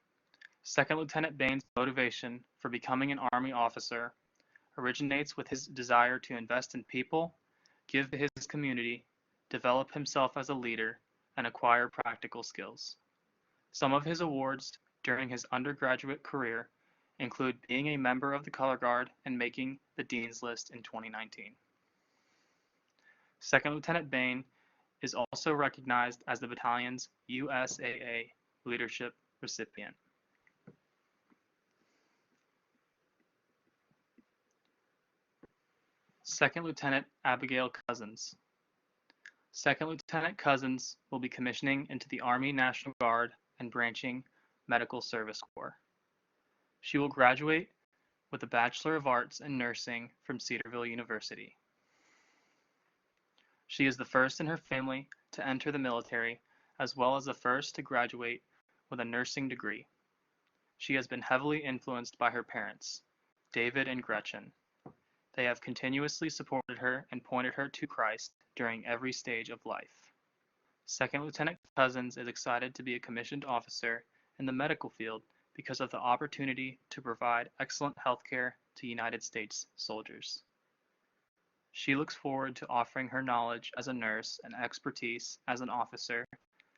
Second Lieutenant Bain's motivation for becoming an Army officer originates with his desire to invest in people, give to his community, develop himself as a leader, and acquire practical skills. Some of his awards during his undergraduate career include being a member of the Color Guard and making the Dean's List in 2019. Second Lieutenant Bain is also recognized as the battalion's USAA Leadership recipient. Second Lieutenant Abigail Cousins. Second Lieutenant Cousins will be commissioning into the Army National Guard and branching Medical Service Corps. She will graduate with a Bachelor of Arts in Nursing from Cedarville University. She is the first in her family to enter the military as well as the first to graduate with a nursing degree. She has been heavily influenced by her parents, David and Gretchen. They have continuously supported her and pointed her to Christ during every stage of life. Second Lieutenant Cousins is excited to be a commissioned officer in the medical field because of the opportunity to provide excellent health care to United States soldiers. She looks forward to offering her knowledge as a nurse and expertise as an officer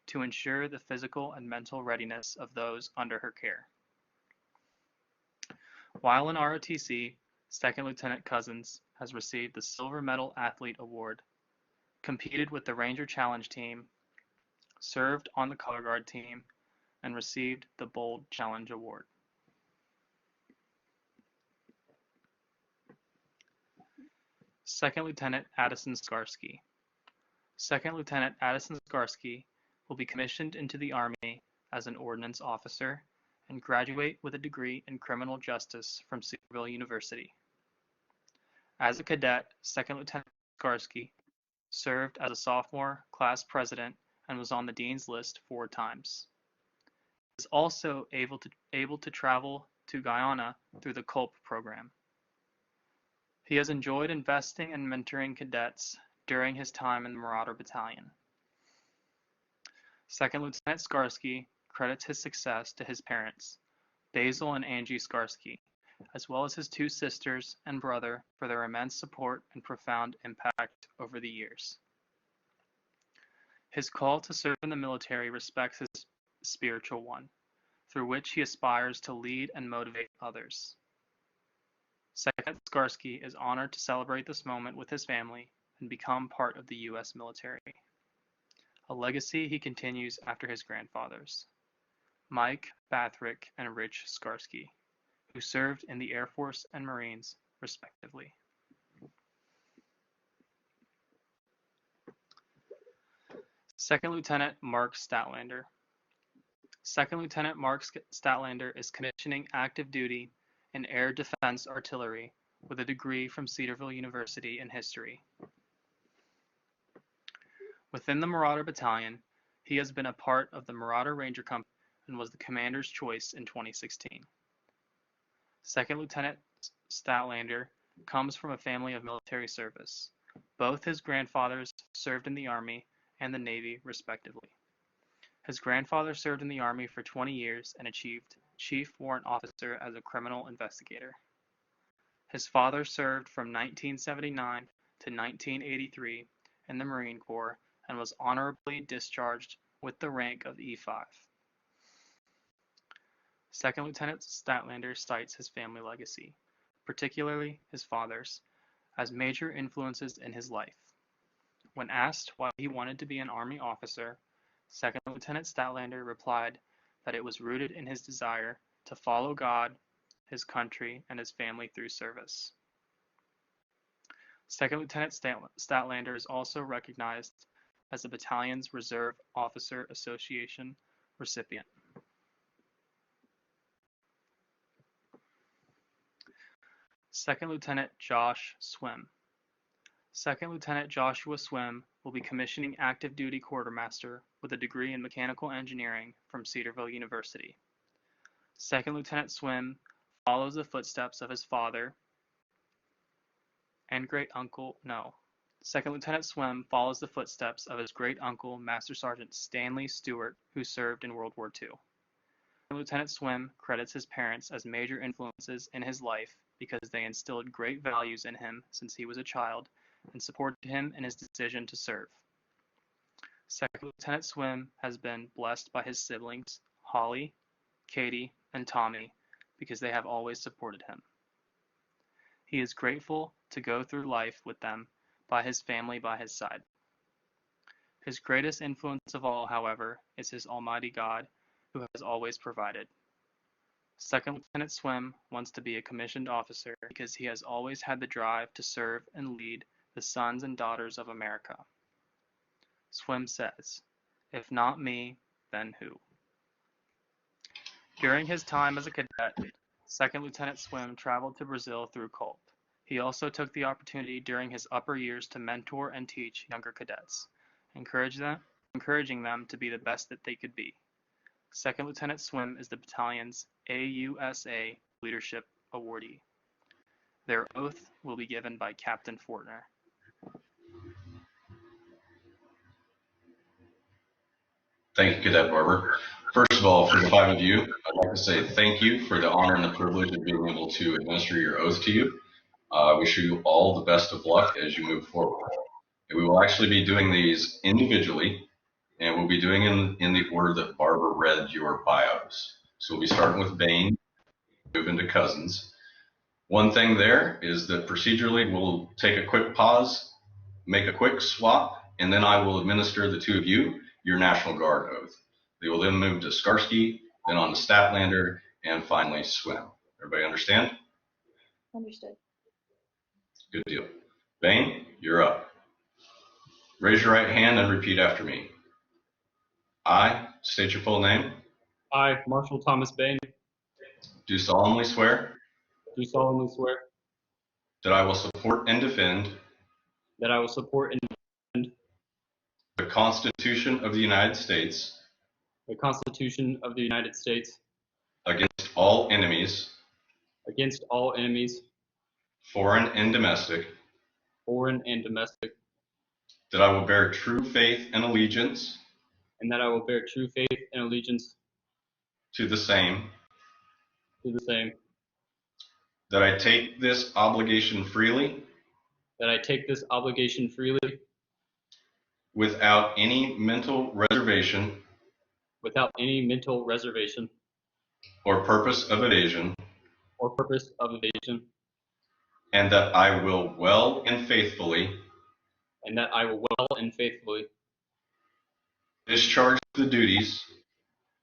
to ensure the physical and mental readiness of those under her care. While in ROTC, Second Lieutenant Cousins has received the Silver Medal Athlete Award, competed with the Ranger Challenge team, served on the Color Guard team, and received the Bold Challenge Award. Second Lieutenant Addison Skarsky. Second Lieutenant Addison Skarsky will be commissioned into the Army as an ordnance officer and graduate with a degree in criminal justice from Cedarville University. As a cadet, Second Lieutenant Skarsky served as a sophomore class president and was on the dean's list 4 times. He was also able to travel to Guyana through the CULP program. He has enjoyed investing and mentoring cadets during his time in the Marauder Battalion. Second Lieutenant Skarsky credits his success to his parents, Basil and Angie Skarsky, as well as his 2 sisters and brother for their immense support and profound impact over the years. His call to serve in the military respects his spiritual one, through which he aspires to lead and motivate others. Second Skarsky is honored to celebrate this moment with his family and become part of the U.S. military, a legacy he continues after his grandfathers, Mike, Bathrick, and Rich Skarsky, who served in the Air Force and Marines, respectively. Second Lieutenant Mark Statlander. Second Lieutenant Mark Statlander is commissioning active duty in Air Defense Artillery with a degree from Cedarville University in history. Within the Marauder Battalion, he has been a part of the Marauder Ranger Company and was the commander's choice in 2016. Second Lieutenant Statlander comes from a family of military service. Both his grandfathers served in the Army and the Navy, respectively. His grandfather served in the Army for 20 years and achieved Chief Warrant Officer as a criminal investigator. His father served from 1979 to 1983 in the Marine Corps and was honorably discharged with the rank of E5. Second Lieutenant Statlander cites his family legacy, particularly his father's, as major influences in his life. When asked why he wanted to be an Army officer, Second Lieutenant Statlander replied that it was rooted in his desire to follow God, his country, and his family through service. Second Lieutenant Statlander is also recognized as the battalion's Reserve Officer Association recipient. Second Lieutenant Josh Swim. Second Lieutenant Joshua Swim will be commissioning active duty quartermaster with a degree in mechanical engineering from Cedarville University. Second Lieutenant Swim follows the footsteps of his father and Second Lieutenant Swim follows the footsteps of his great-uncle, Master Sergeant Stanley Stewart, who served in World War II. Lieutenant Swim credits his parents as major influences in his life because they instilled great values in him since he was a child and supported him in his decision to serve. Second Lieutenant Swim has been blessed by his siblings, Holly, Katie, and Tommy, because they have always supported him. He is grateful to go through life with them, by his family by his side. His greatest influence of all, however, is his Almighty God, who has always provided. Second Lieutenant Swim wants to be a commissioned officer because he has always had the drive to serve and lead the sons and daughters of America. Swim says, "If not me, then who?" During his time as a cadet, Second Lieutenant Swim traveled to Brazil through CULP. He also took the opportunity during his upper years to mentor and teach younger cadets, encourage them, encouraging them to be the best that they could be. Second Lieutenant Swim is the battalion's AUSA Leadership Awardee. Their oath will be given by Captain Fortner. Thank you, Cadet Barber. First of all, for the 5 of you, I'd like to say thank you for the honor and the privilege of being able to administer your oath to you. I wish you all the best of luck as you move forward. And we will actually be doing these individually, and we'll be doing in the order that Barber read your bios. So we'll be starting with Bain, move into Cousins. One thing there is that procedurally we'll take a quick pause, make a quick swap, and then I will administer the 2 of you your National Guard oath. They will then move to Skarsky, then on to Statlander, and finally Swim. Everybody understand? Understood. Good deal. Bain, you're up. Raise your right hand and repeat after me. I state your full name. I, Marshal Thomas Bain, Do solemnly swear do solemnly swear that I will support and defend that I will support and defend the Constitution of the United States the Constitution of the United States against all enemies, against all enemies, foreign and domestic, foreign and domestic, that I will bear true faith and allegiance and that I will bear true faith and allegiance to the same, to the same, that I take this obligation freely that I take this obligation freely without any mental reservation without any mental reservation or purpose of evasion, or purpose of evasion, and that I will well and faithfully and that I will well and faithfully discharge the duties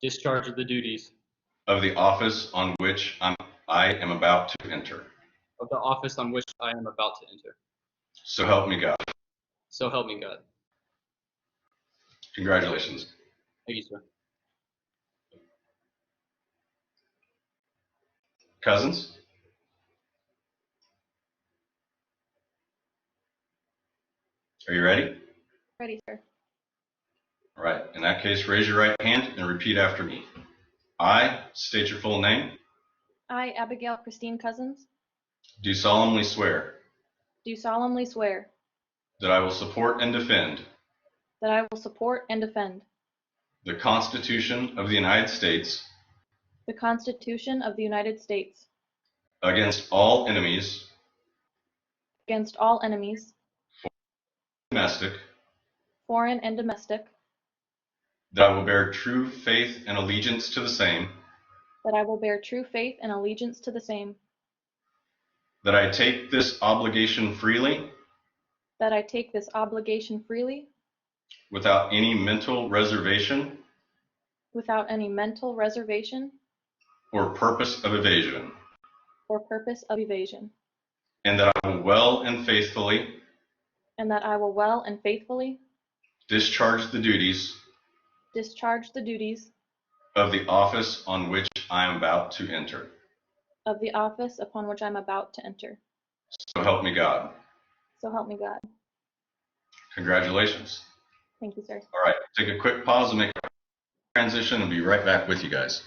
discharge the duties of the office on which I am about to enter. of the office on which I am about to enter. So help me God. So help me God. Congratulations. Thank you, sir. Cousins? Are you ready? Ready, sir. All right. In that case, raise your right hand and repeat after me. I state your full name. I, Abigail Christine Cousins, Do solemnly swear do solemnly swear that I will support and defend that I will support and defend the Constitution of the United States the Constitution of the United States against all enemies, against all enemies, domestic, foreign and domestic, that I will bear true faith and allegiance to the same, that I will bear true faith and allegiance to the same, that I take this obligation freely that I take this obligation freely without any mental reservation without any mental reservation or purpose of evasion, or purpose of evasion, and that I will well and faithfully and that I will well and faithfully discharge the duties discharge the duties of the office on which I am about to enter. of the office upon which I'm about to enter. So help me God. So help me God. Congratulations. Thank you, sir. All right, take a quick pause and make a transition and be right back with you guys.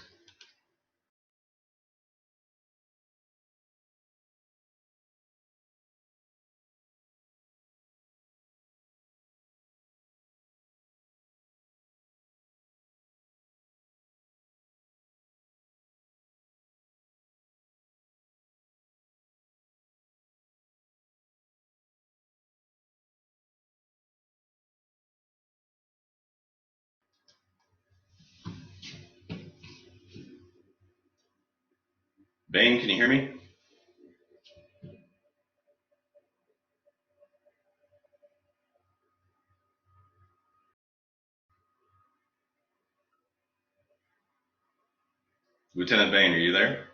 Bain, can you hear me? Lieutenant Bain, are you there?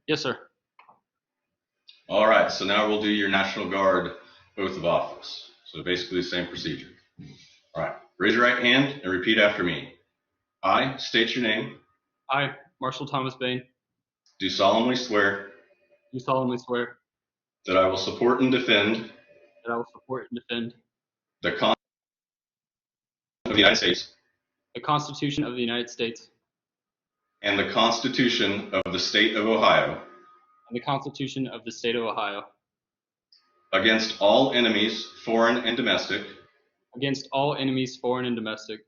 Yes, sir. All right, so now we'll do your National Guard oath of office. So basically the same procedure. All right, raise your right hand and repeat after me. I state your name. I, Marshal Thomas Bain, Do solemnly swear do solemnly swear that I will support and defend that I will support and defend the Constitution of the United States the Constitution of the United States and the Constitution of the State of Ohio and the Constitution of the State of Ohio against all enemies, foreign and domestic, against all enemies, foreign and domestic,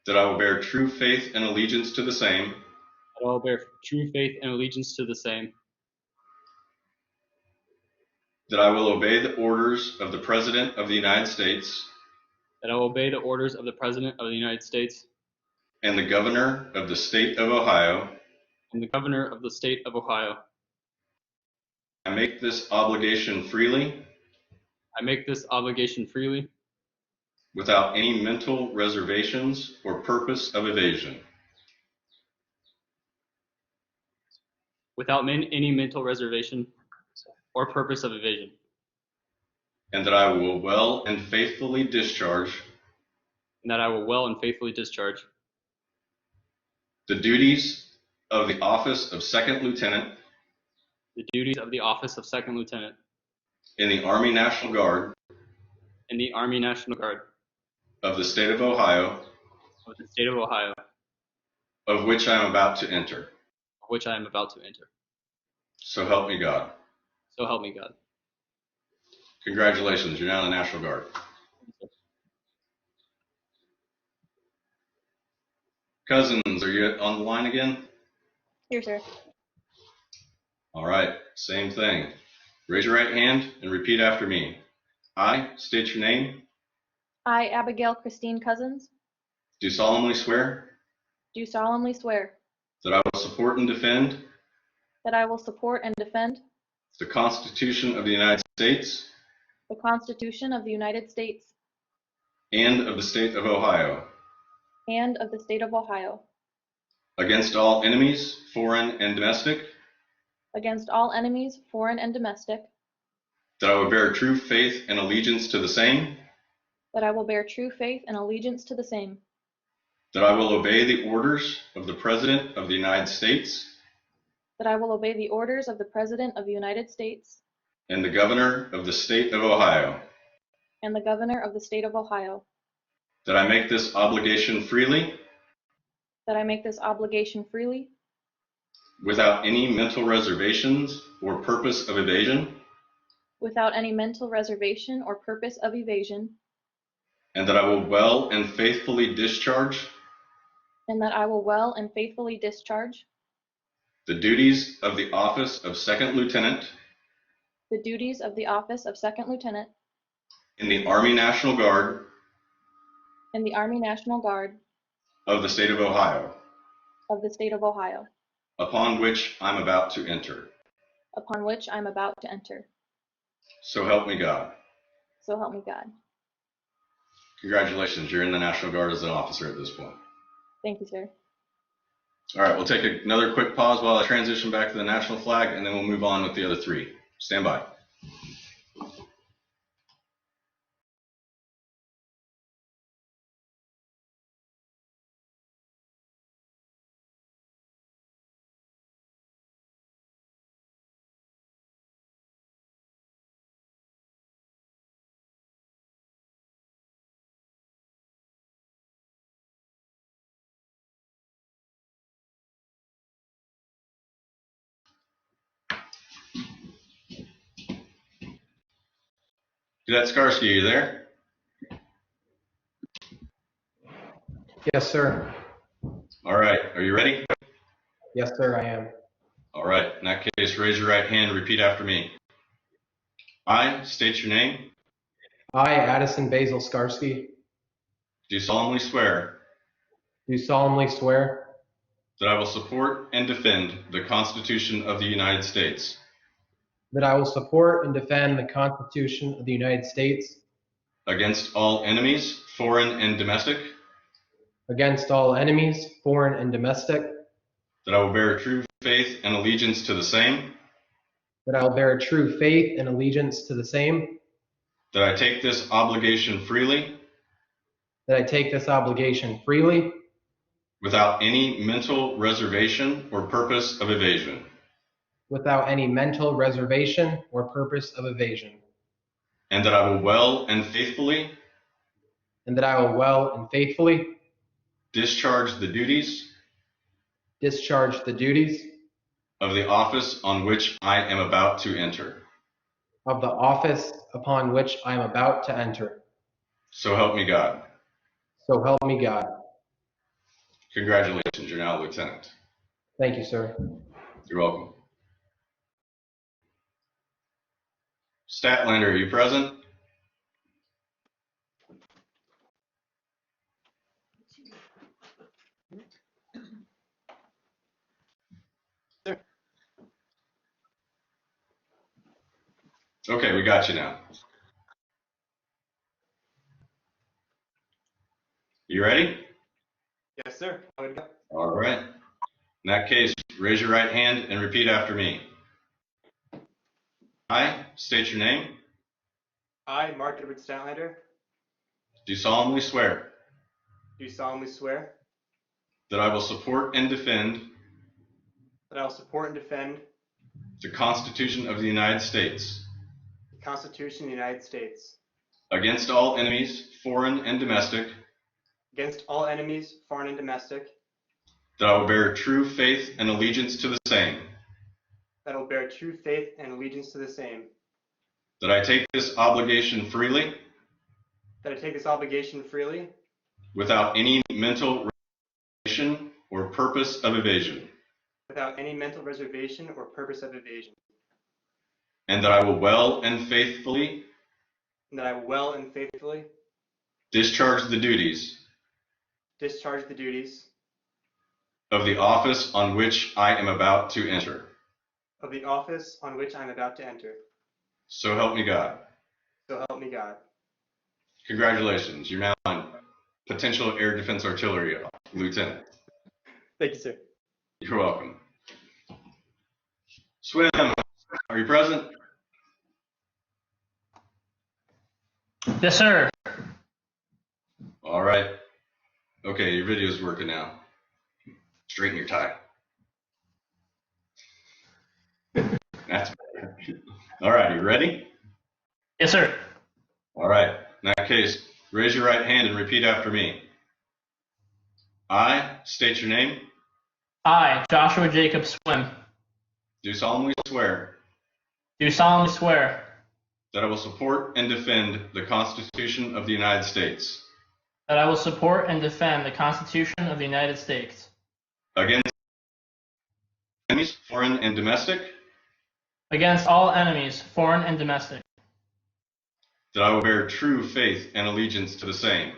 that I will bear true faith and allegiance to the same, that I will bear true faith and allegiance to the same, that I will obey the orders of the President of the United States that I will obey the orders of the President of the United States and the Governor of the State of Ohio. and the Governor of the State of Ohio. I make this obligation freely, I make this obligation freely, without any mental reservations or purpose of evasion, without any mental reservation or purpose of evasion, and that I will well and faithfully discharge and that I will well and faithfully discharge the duties of the office of Second Lieutenant the duties of the office of Second Lieutenant in the Army National Guard in the Army National Guard of the State of Ohio, of the State of Ohio, of which I am about to enter. of which I am about to enter. So help me God. So help me God. Congratulations, you're now in the National Guard. Cousins, are you on the line again? Here, sir. All right, same thing. Raise your right hand and repeat after me. I state your name. I, Abigail Christine Cousins, Do solemnly swear do solemnly swear that I will support and defend that I will support and defend the Constitution of the United States the Constitution of the United States and of the State of Ohio and of the State of Ohio against all enemies, foreign and domestic, against all enemies, foreign and domestic, that I will bear true faith and allegiance to the same, that I will bear true faith and allegiance to the same, that I will obey the orders of the President of the United States that I will obey the orders of the President of the United States and the Governor of the State of Ohio, and the Governor of the State of Ohio, that I make this obligation freely, that I make this obligation freely, without any mental reservations or purpose of evasion, without any mental reservation or purpose of evasion, and that I will well and faithfully discharge and that I will well and faithfully discharge the duties of the office of Second Lieutenant the duties of the office of Second Lieutenant in the Army National Guard in the Army National Guard of the State of Ohio, of the State of Ohio, upon which I'm about to enter. upon which I'm about to enter. So help me God. So help me God. Congratulations, you're in the National Guard as an officer at this point. Thank you, sir. All right, we'll take another quick pause while I transition back to the national flag, and then we'll move on with the other three. Stand by. Cadet Skarsky, are you there? Yes, sir. All right, are you ready? Yes, sir, I am. All right, in that case, raise your right hand and repeat after me. I state your name. I, Addison Basil Skarsky, Do solemnly swear do solemnly swear that I will support and defend the Constitution of the United States that I will support and defend the Constitution of the United States against all enemies, foreign and domestic, against all enemies, foreign and domestic, that I will bear true faith and allegiance to the same, that I will bear true faith and allegiance to the same, that I take this obligation freely, that I take this obligation freely, without any mental reservation or purpose of evasion, without any mental reservation or purpose of evasion, and that I will well and faithfully discharge the duties of the office on which I am about to enter. So help me God. Congratulations, you're now a lieutenant. Thank you, sir. You're welcome. Statlander, are you present? Okay, we got you now. You ready? Yes, sir. All right. In that case, raise your right hand and repeat after me. I state your name. I, Mark Edward Statlander, Do solemnly swear do solemnly swear that I will support and defend that I will support and defend the Constitution of the United States the Constitution of the United States against all enemies, foreign and domestic, against all enemies, foreign and domestic, that I will bear true faith and allegiance to the same, that I will bear true faith and allegiance to the same, that I take this obligation freely that I take this obligation freely without any mental reservation or purpose of evasion, without any mental reservation or purpose of evasion, and that I will well and faithfully and that I will well and faithfully discharge the duties of the office on which I am about to enter. of the office on which I am about to enter. So help me God. So help me God. Congratulations, you're now on Potential Air Defense Artillery Lieutenant. Thank you, sir. You're welcome. Swim, are you present? Yes, sir. All right. Okay, your video's working now. Straighten your tie. That's better. All right, you ready? Yes, sir. All right. In that case, raise your right hand and repeat after me. I state your name. I, Joshua Jacob Swim, Do solemnly swear do solemnly swear that I will support and defend the Constitution of the United States that I will support and defend the Constitution of the United States against enemies, foreign and domestic, against all enemies, foreign and domestic, that I will bear true faith and allegiance to the same,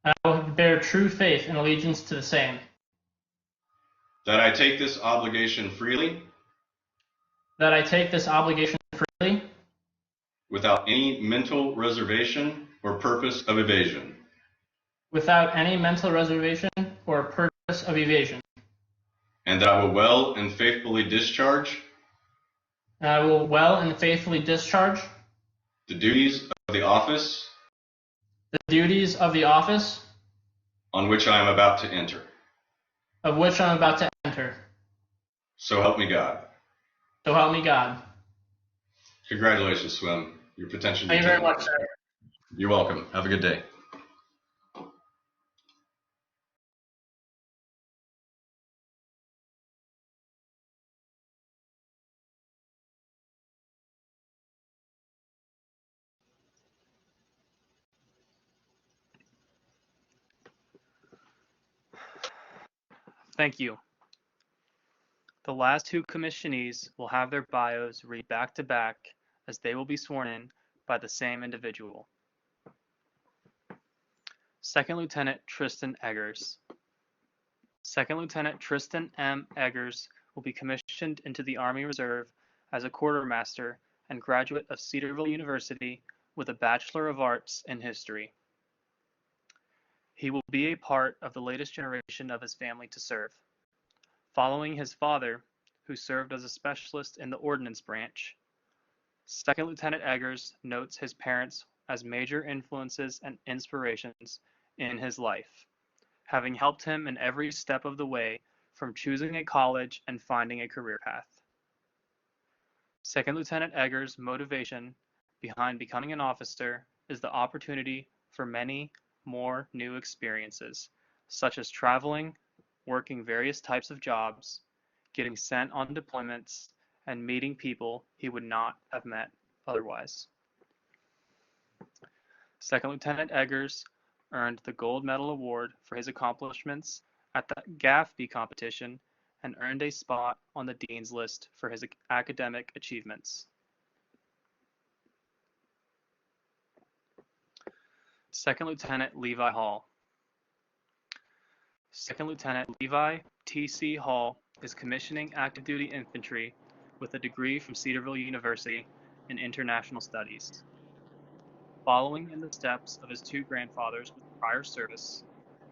and I will bear true faith and allegiance to the same, that I take this obligation freely that I take this obligation freely without any mental reservation or purpose of evasion, without any mental reservation or purpose of evasion, and that I will well and faithfully discharge and I will well and faithfully discharge the duties of the office on which I am about to enter. So help me God. So help me God. Congratulations, Swim. Your potential. Thank you very much, sir. You're welcome. Have a good day. Thank you. The last two commissionees will have their bios read back to back as they will be sworn in by the same individual. Second Lieutenant Tristan Eggers. Second Lieutenant Tristan M. Eggers will be commissioned into the Army Reserve as a quartermaster and graduate of Cedarville University with a Bachelor of Arts in History. He will be a part of the latest generation of his family to serve. Following his father, who served as a specialist in the Ordnance Branch, Second Lieutenant Eggers notes his parents as major influences and inspirations in his life, having helped him in every step of the way from choosing a college and finding a career path. Second Lieutenant Eggers' motivation behind becoming an officer is the opportunity for many more new experiences, such as traveling, working various types of jobs, getting sent on deployments, and meeting people he would not have met otherwise. Second Lieutenant Eggers earned the Gold Medal Award for his accomplishments at the GAFB competition and earned a spot on the Dean's List for his academic achievements. Second Lieutenant Levi Hall. Second Lieutenant Levi T.C. Hall is commissioning active duty infantry with a degree from Cedarville University in International Studies. Following in the steps of his two grandfathers with prior service,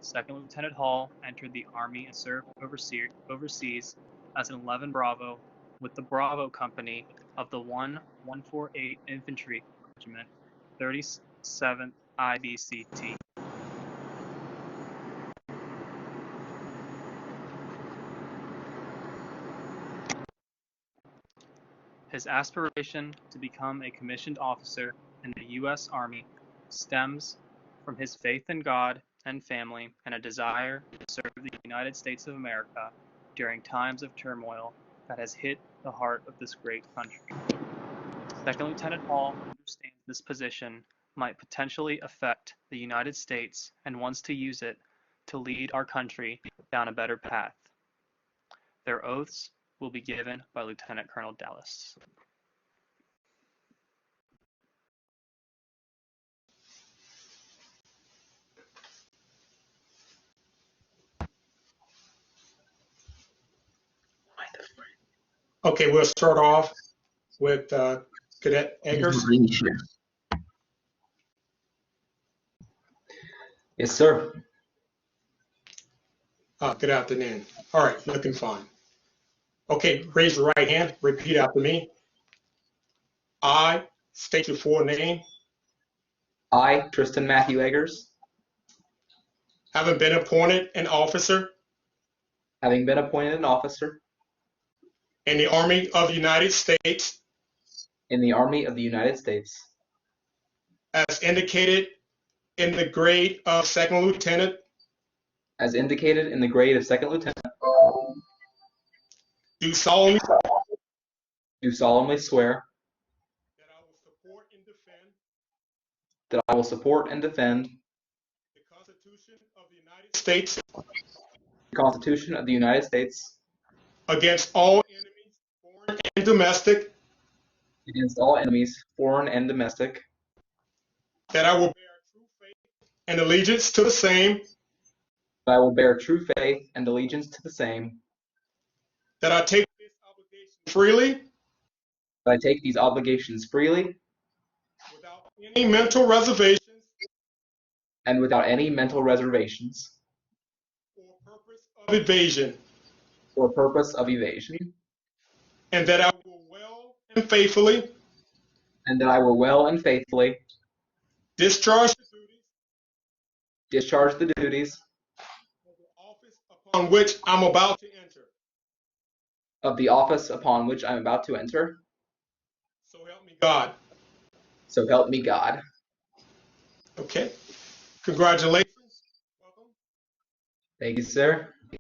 Second Lieutenant Hall entered the Army and served overseas as an 11 Bravo with the Bravo Company of the 148 Infantry Regiment, 37th IBCT. His aspiration to become a commissioned officer in the U.S. Army stems from his faith in God and family and a desire to serve the United States of America during times of turmoil that has hit the heart of this great country. Second Lieutenant Hall understands this position might potentially affect the United States and wants to use it to lead our country down a better path. Their oaths will be given by Lieutenant Colonel Dallas. Okay, we'll start off with Cadet Eggers. Yes, sir. Good afternoon. All right, looking fine. Okay, raise your right hand. Repeat after me. I state your full name. I, Tristan Matthew Eggers, Having been appointed an officer having been appointed an officer in the Army of the United States, in the Army of the United States, as indicated in the grade of second lieutenant, as indicated in the grade of second lieutenant, do solemnly swear that I will support and defend the Constitution of the United States the Constitution of the United States against all enemies, foreign and domestic, that I will bear true faith and allegiance to the same, that I will bear true faith and allegiance to the same, that I take this obligation freely, that I take these obligations freely, without any mental reservations and without any mental reservations or purpose of evasion, and that I will well and faithfully discharge the duties of the office upon which I'm about to enter. of the office upon which I'm about to enter. So help me God. So help me God. Okay. Congratulations. Welcome. Thank you, sir. We'll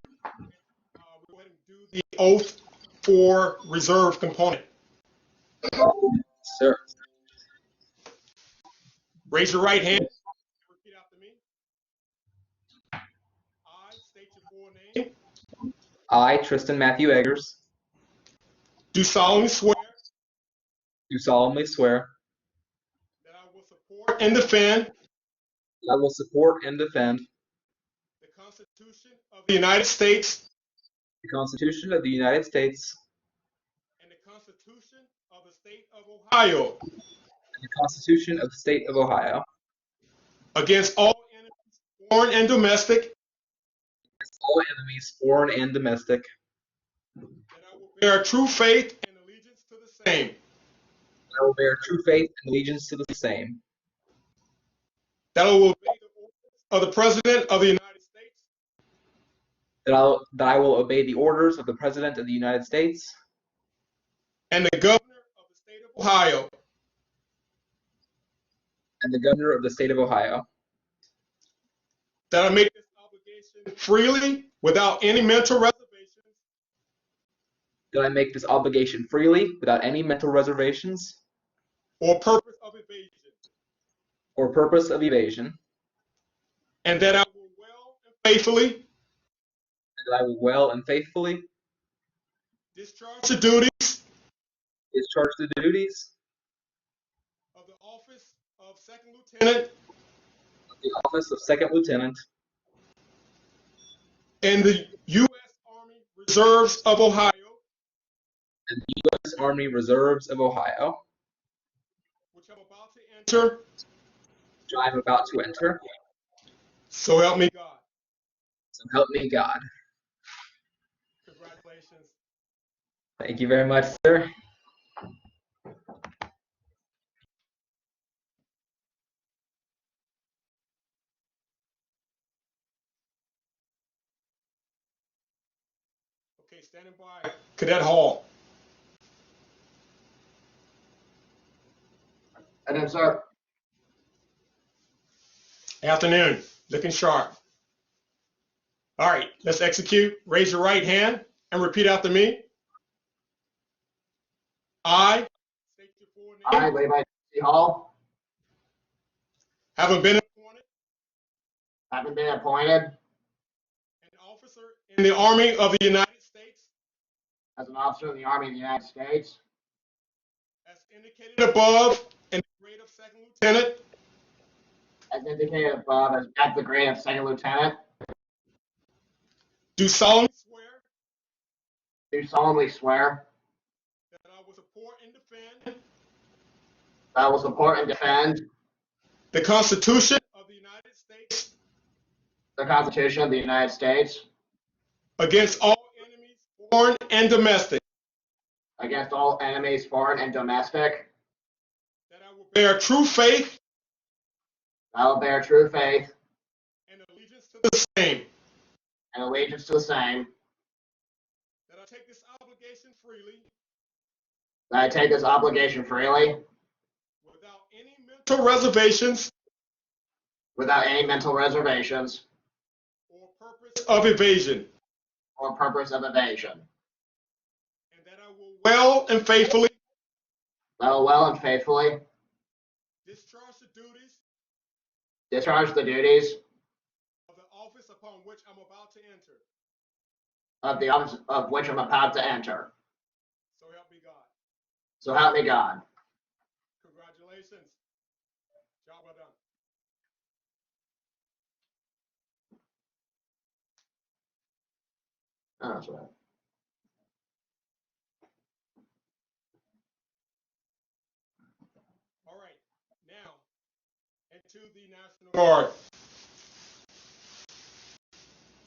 go ahead and do the oath for reserve component. Sir. Raise your right hand. Repeat after me. I state your full name. I, Tristan Matthew Eggers, Do solemnly swear that I will support and defend the Constitution of the United States the Constitution of the United States and the Constitution of the State of Ohio and the Constitution of the State of Ohio against all enemies, foreign and domestic, that I will bear true faith and allegiance to the same, I will bear true faith and allegiance to the same, that I will obey the orders of the President of the United States, that I will obey the orders of the President of the United States and the Governor of the State of Ohio, and the Governor of the State of Ohio, that I make this obligation freely without any mental reservations that I make this obligation freely without any mental reservations or purpose of evasion, or purpose of evasion, and that I will well and faithfully and that I will well and faithfully discharge the duties of the office of Second Lieutenant in the U.S. Army Reserves of Ohio, and the U.S. Army Reserves of Ohio, which I'm about to enter. which I am about to enter. So help me God. So help me God. Congratulations. Thank you very much, sir. Okay, standing by. Cadet Hall. Madam, sir. Afternoon. Looking sharp. All right, let's execute. Raise your right hand and repeat after me. I, state your full name. I, Levi T. Hall, Having been appointed an officer in the Army of the United States, as an officer in the Army of the United States, as indicated above in the grade of second lieutenant, as indicated above, as at the grade of second lieutenant, do solemnly swear that I will support and defend that I will support and defend the Constitution of the United States the Constitution of the United States against all enemies, foreign and domestic, against all enemies, foreign and domestic, that I will bear true faith that I will bear true faith and allegiance to the same, and allegiance to the same, that I take this obligation freely that I take this obligation freely without any mental reservations without any mental reservations or purpose of evasion, or purpose of evasion, and that I will well and faithfully that I will well and faithfully discharge the duties of the office upon which I'm about to enter. of the office of which I'm about to enter. So help me God. So help me God. Congratulations. Job well done. Oh, that's right. All right, now into the National Guard.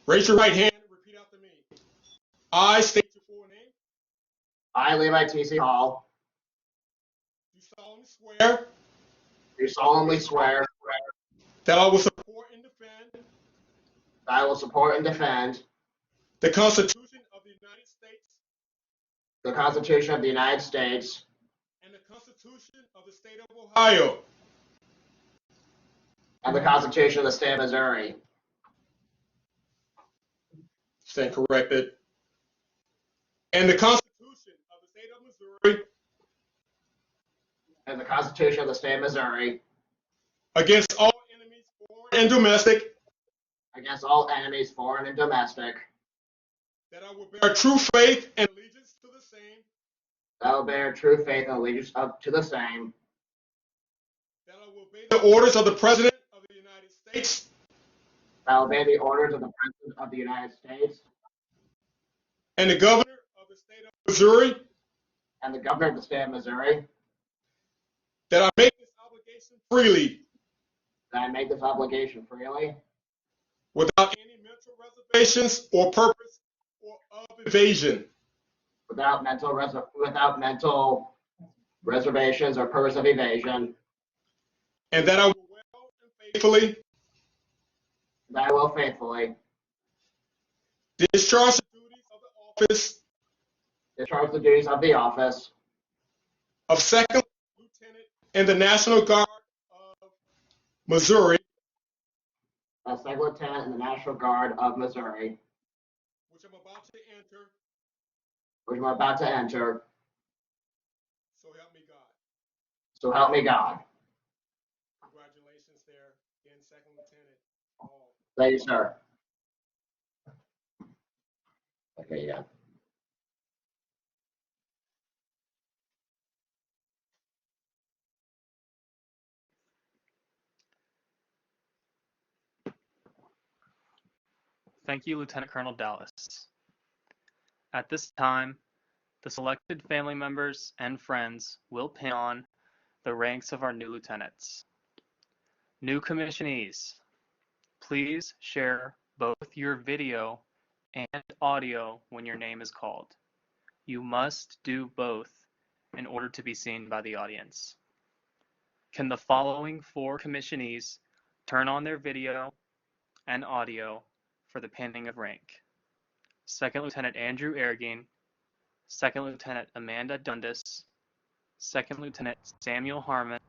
Raise your right hand and repeat after me. I state your full name. I, Levi T.C. Hall, Do solemnly swear that I will support and defend that I will support and defend the Constitution of the United States the Constitution of the United States and the Constitution of the State of Ohio and the Constitution of the State of Missouri. Stand corrected. And the Constitution of the State of Missouri And the Constitution of the State of Missouri against all enemies, foreign and domestic, against all enemies, foreign and domestic, that I will bear true faith and allegiance to the same, that I will bear true faith and allegiance to the same, that I will obey the orders of the President of the United States, that I will obey the orders of the President of the United States and the Governor of the State of Missouri, and the Governor of the State of Missouri, that I make this obligation freely that I make this obligation freely without any mental reservations or purpose or of evasion, without mental reservations or purpose of evasion, and that I will well and faithfully that I will faithfully discharge the duties of the office discharge the duties of the office of Second Lieutenant in the National Guard of Missouri, as Second Lieutenant in the National Guard of Missouri, which I'm about to enter, so help me God. So help me God. Congratulations there, again, Second Lieutenant Hall. Thank you, sir. Okay, yeah. Thank you, Lieutenant Colonel Dallas. At this time, the selected family members and friends will pin on the ranks of our new lieutenants. New commissionees, please share both your video and audio when your name is called. You must do both in order to be seen by the audience. Can the following 4 commissionees turn on their video and audio for the pinning of rank? Second Lieutenant Andrew Erging, Second Lieutenant Amanda Dundas, Second Lieutenant Samuel Harmon,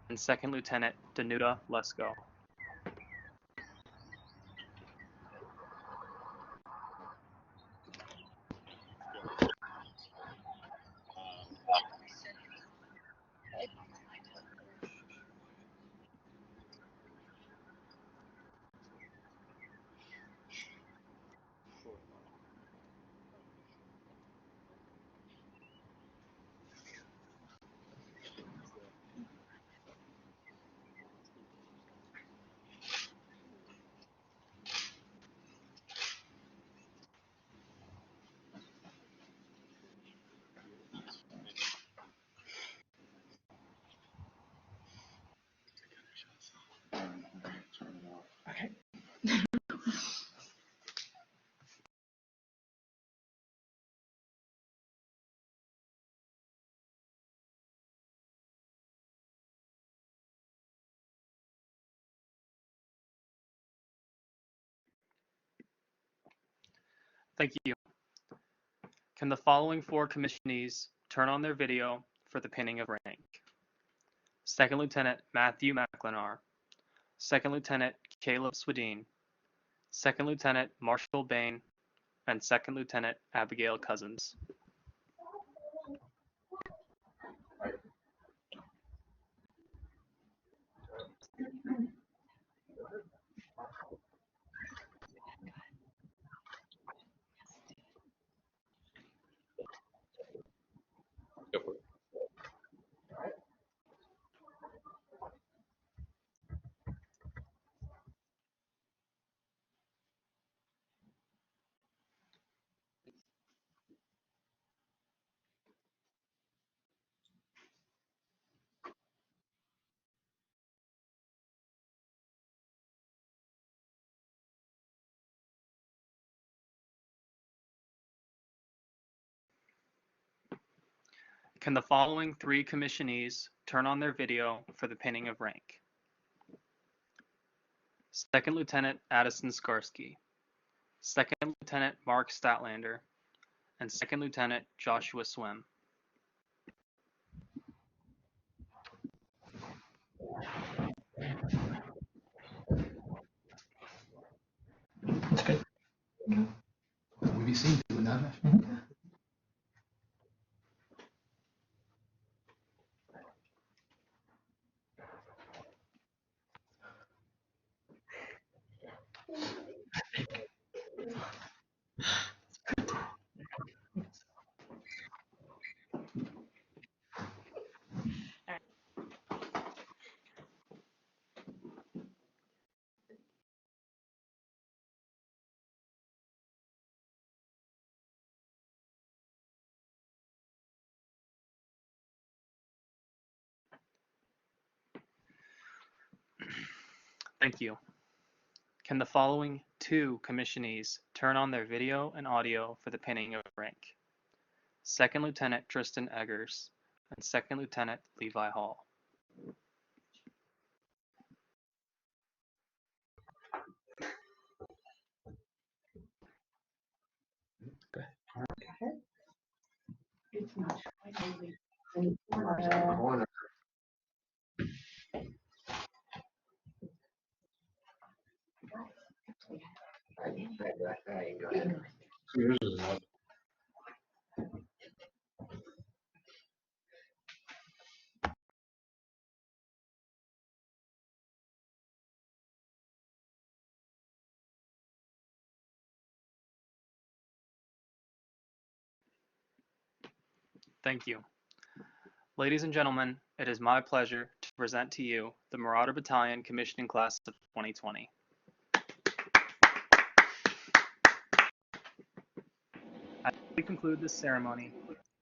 and Second Lieutenant Danuta Lesko. Okay. Thank you. Can the following 4 commissionees turn on their video for the pinning of rank? Second Lieutenant Matthew McLenar, Second Lieutenant Caleb Swedeen, Second Lieutenant Marshall Bain, and Second Lieutenant Abigail Cousins. Go for it. Can the following 3 commissionees turn on their video for the pinning of rank? Second Lieutenant Addison Skarsky, Second Lieutenant Mark Statlander, and Second Lieutenant Joshua Swim. That's good. We'll be seen doing that. Thank you. Can the following 2 commissionees turn on their video and audio for the pinning of rank? Second Lieutenant Tristan Eggers and Second Lieutenant Levi Hall. Go ahead. Thank you. Ladies and gentlemen, it is my pleasure to present to you the Marauder Battalion Commissioning Class of 2020. As we conclude this ceremony,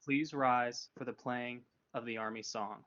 please rise for the playing of the Army Song.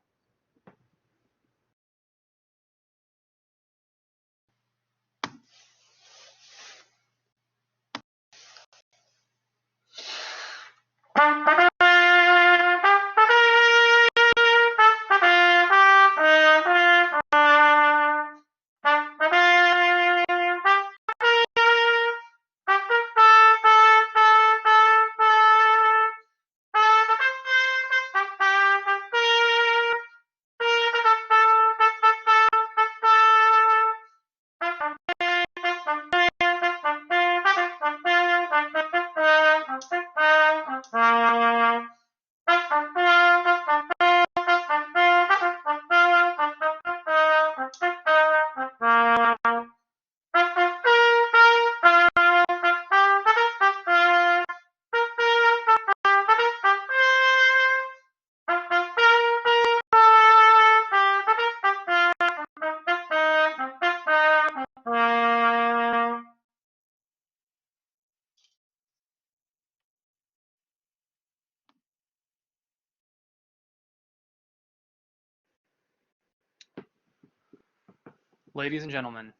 Ladies and gentlemen,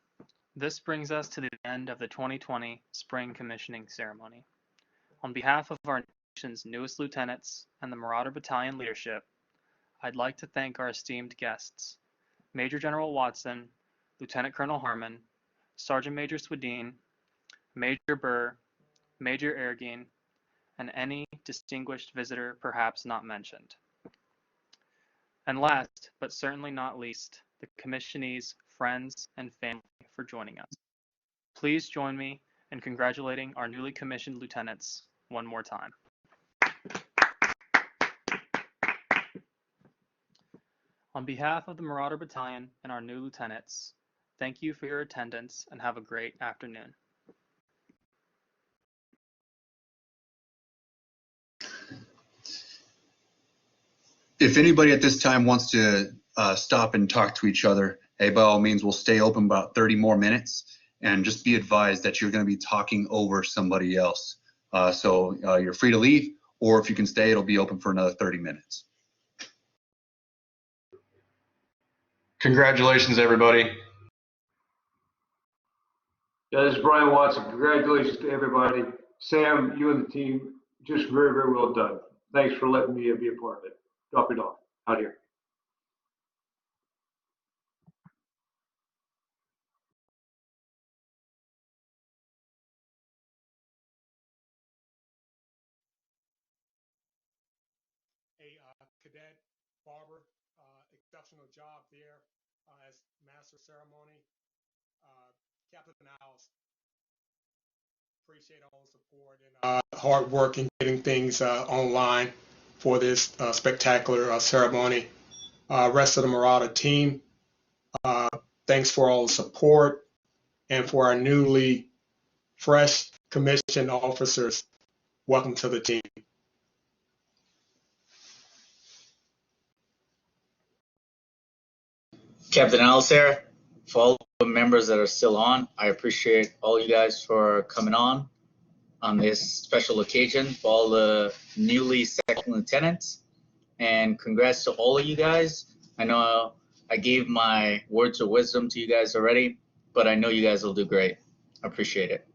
this brings us to the end of the 2020 Spring Commissioning Ceremony. On behalf of our nation's newest lieutenants and the Marauder Battalion leadership, I'd like to thank our esteemed guests, Major General Watson, Lieutenant Colonel Harmon, Sergeant Major Swedeen, Major Burr, Major Ergin, and any distinguished visitor perhaps not mentioned. And last, but certainly not least, the commissionees, friends, and family for joining us. Please join me in congratulating our newly commissioned lieutenants one more time. On behalf of the Marauder Battalion and our new lieutenants, thank you for your attendance and have a great afternoon. If anybody at this time wants to stop and talk to each other, hey, by all means, we'll stay open about 30 more minutes, and just be advised that you're going to be talking over somebody else. So you're free to leave, or if you can stay, it'll be open for another 30 minutes. Congratulations, everybody. Yeah, this is Brian Watson. Congratulations to everybody. Sam, you and the team, just very, very well done. Thanks for letting me be a part of it. Drop it off out here. Hey, Cadet Barber, exceptional job there as master ceremony. Captain Niles, appreciate all the support and hard work in getting things online for this spectacular ceremony. Rest of the Marauder team, thanks for all the support, and for our newly fresh commissioned officers, welcome to the team. Captain Alistair, for all the members that are still on, I appreciate all you guys for coming on this special occasion, for all the newly second lieutenants, and congrats to all of you guys. I know I gave my words of wisdom to you guys already, but I know you guys will do great. I appreciate it.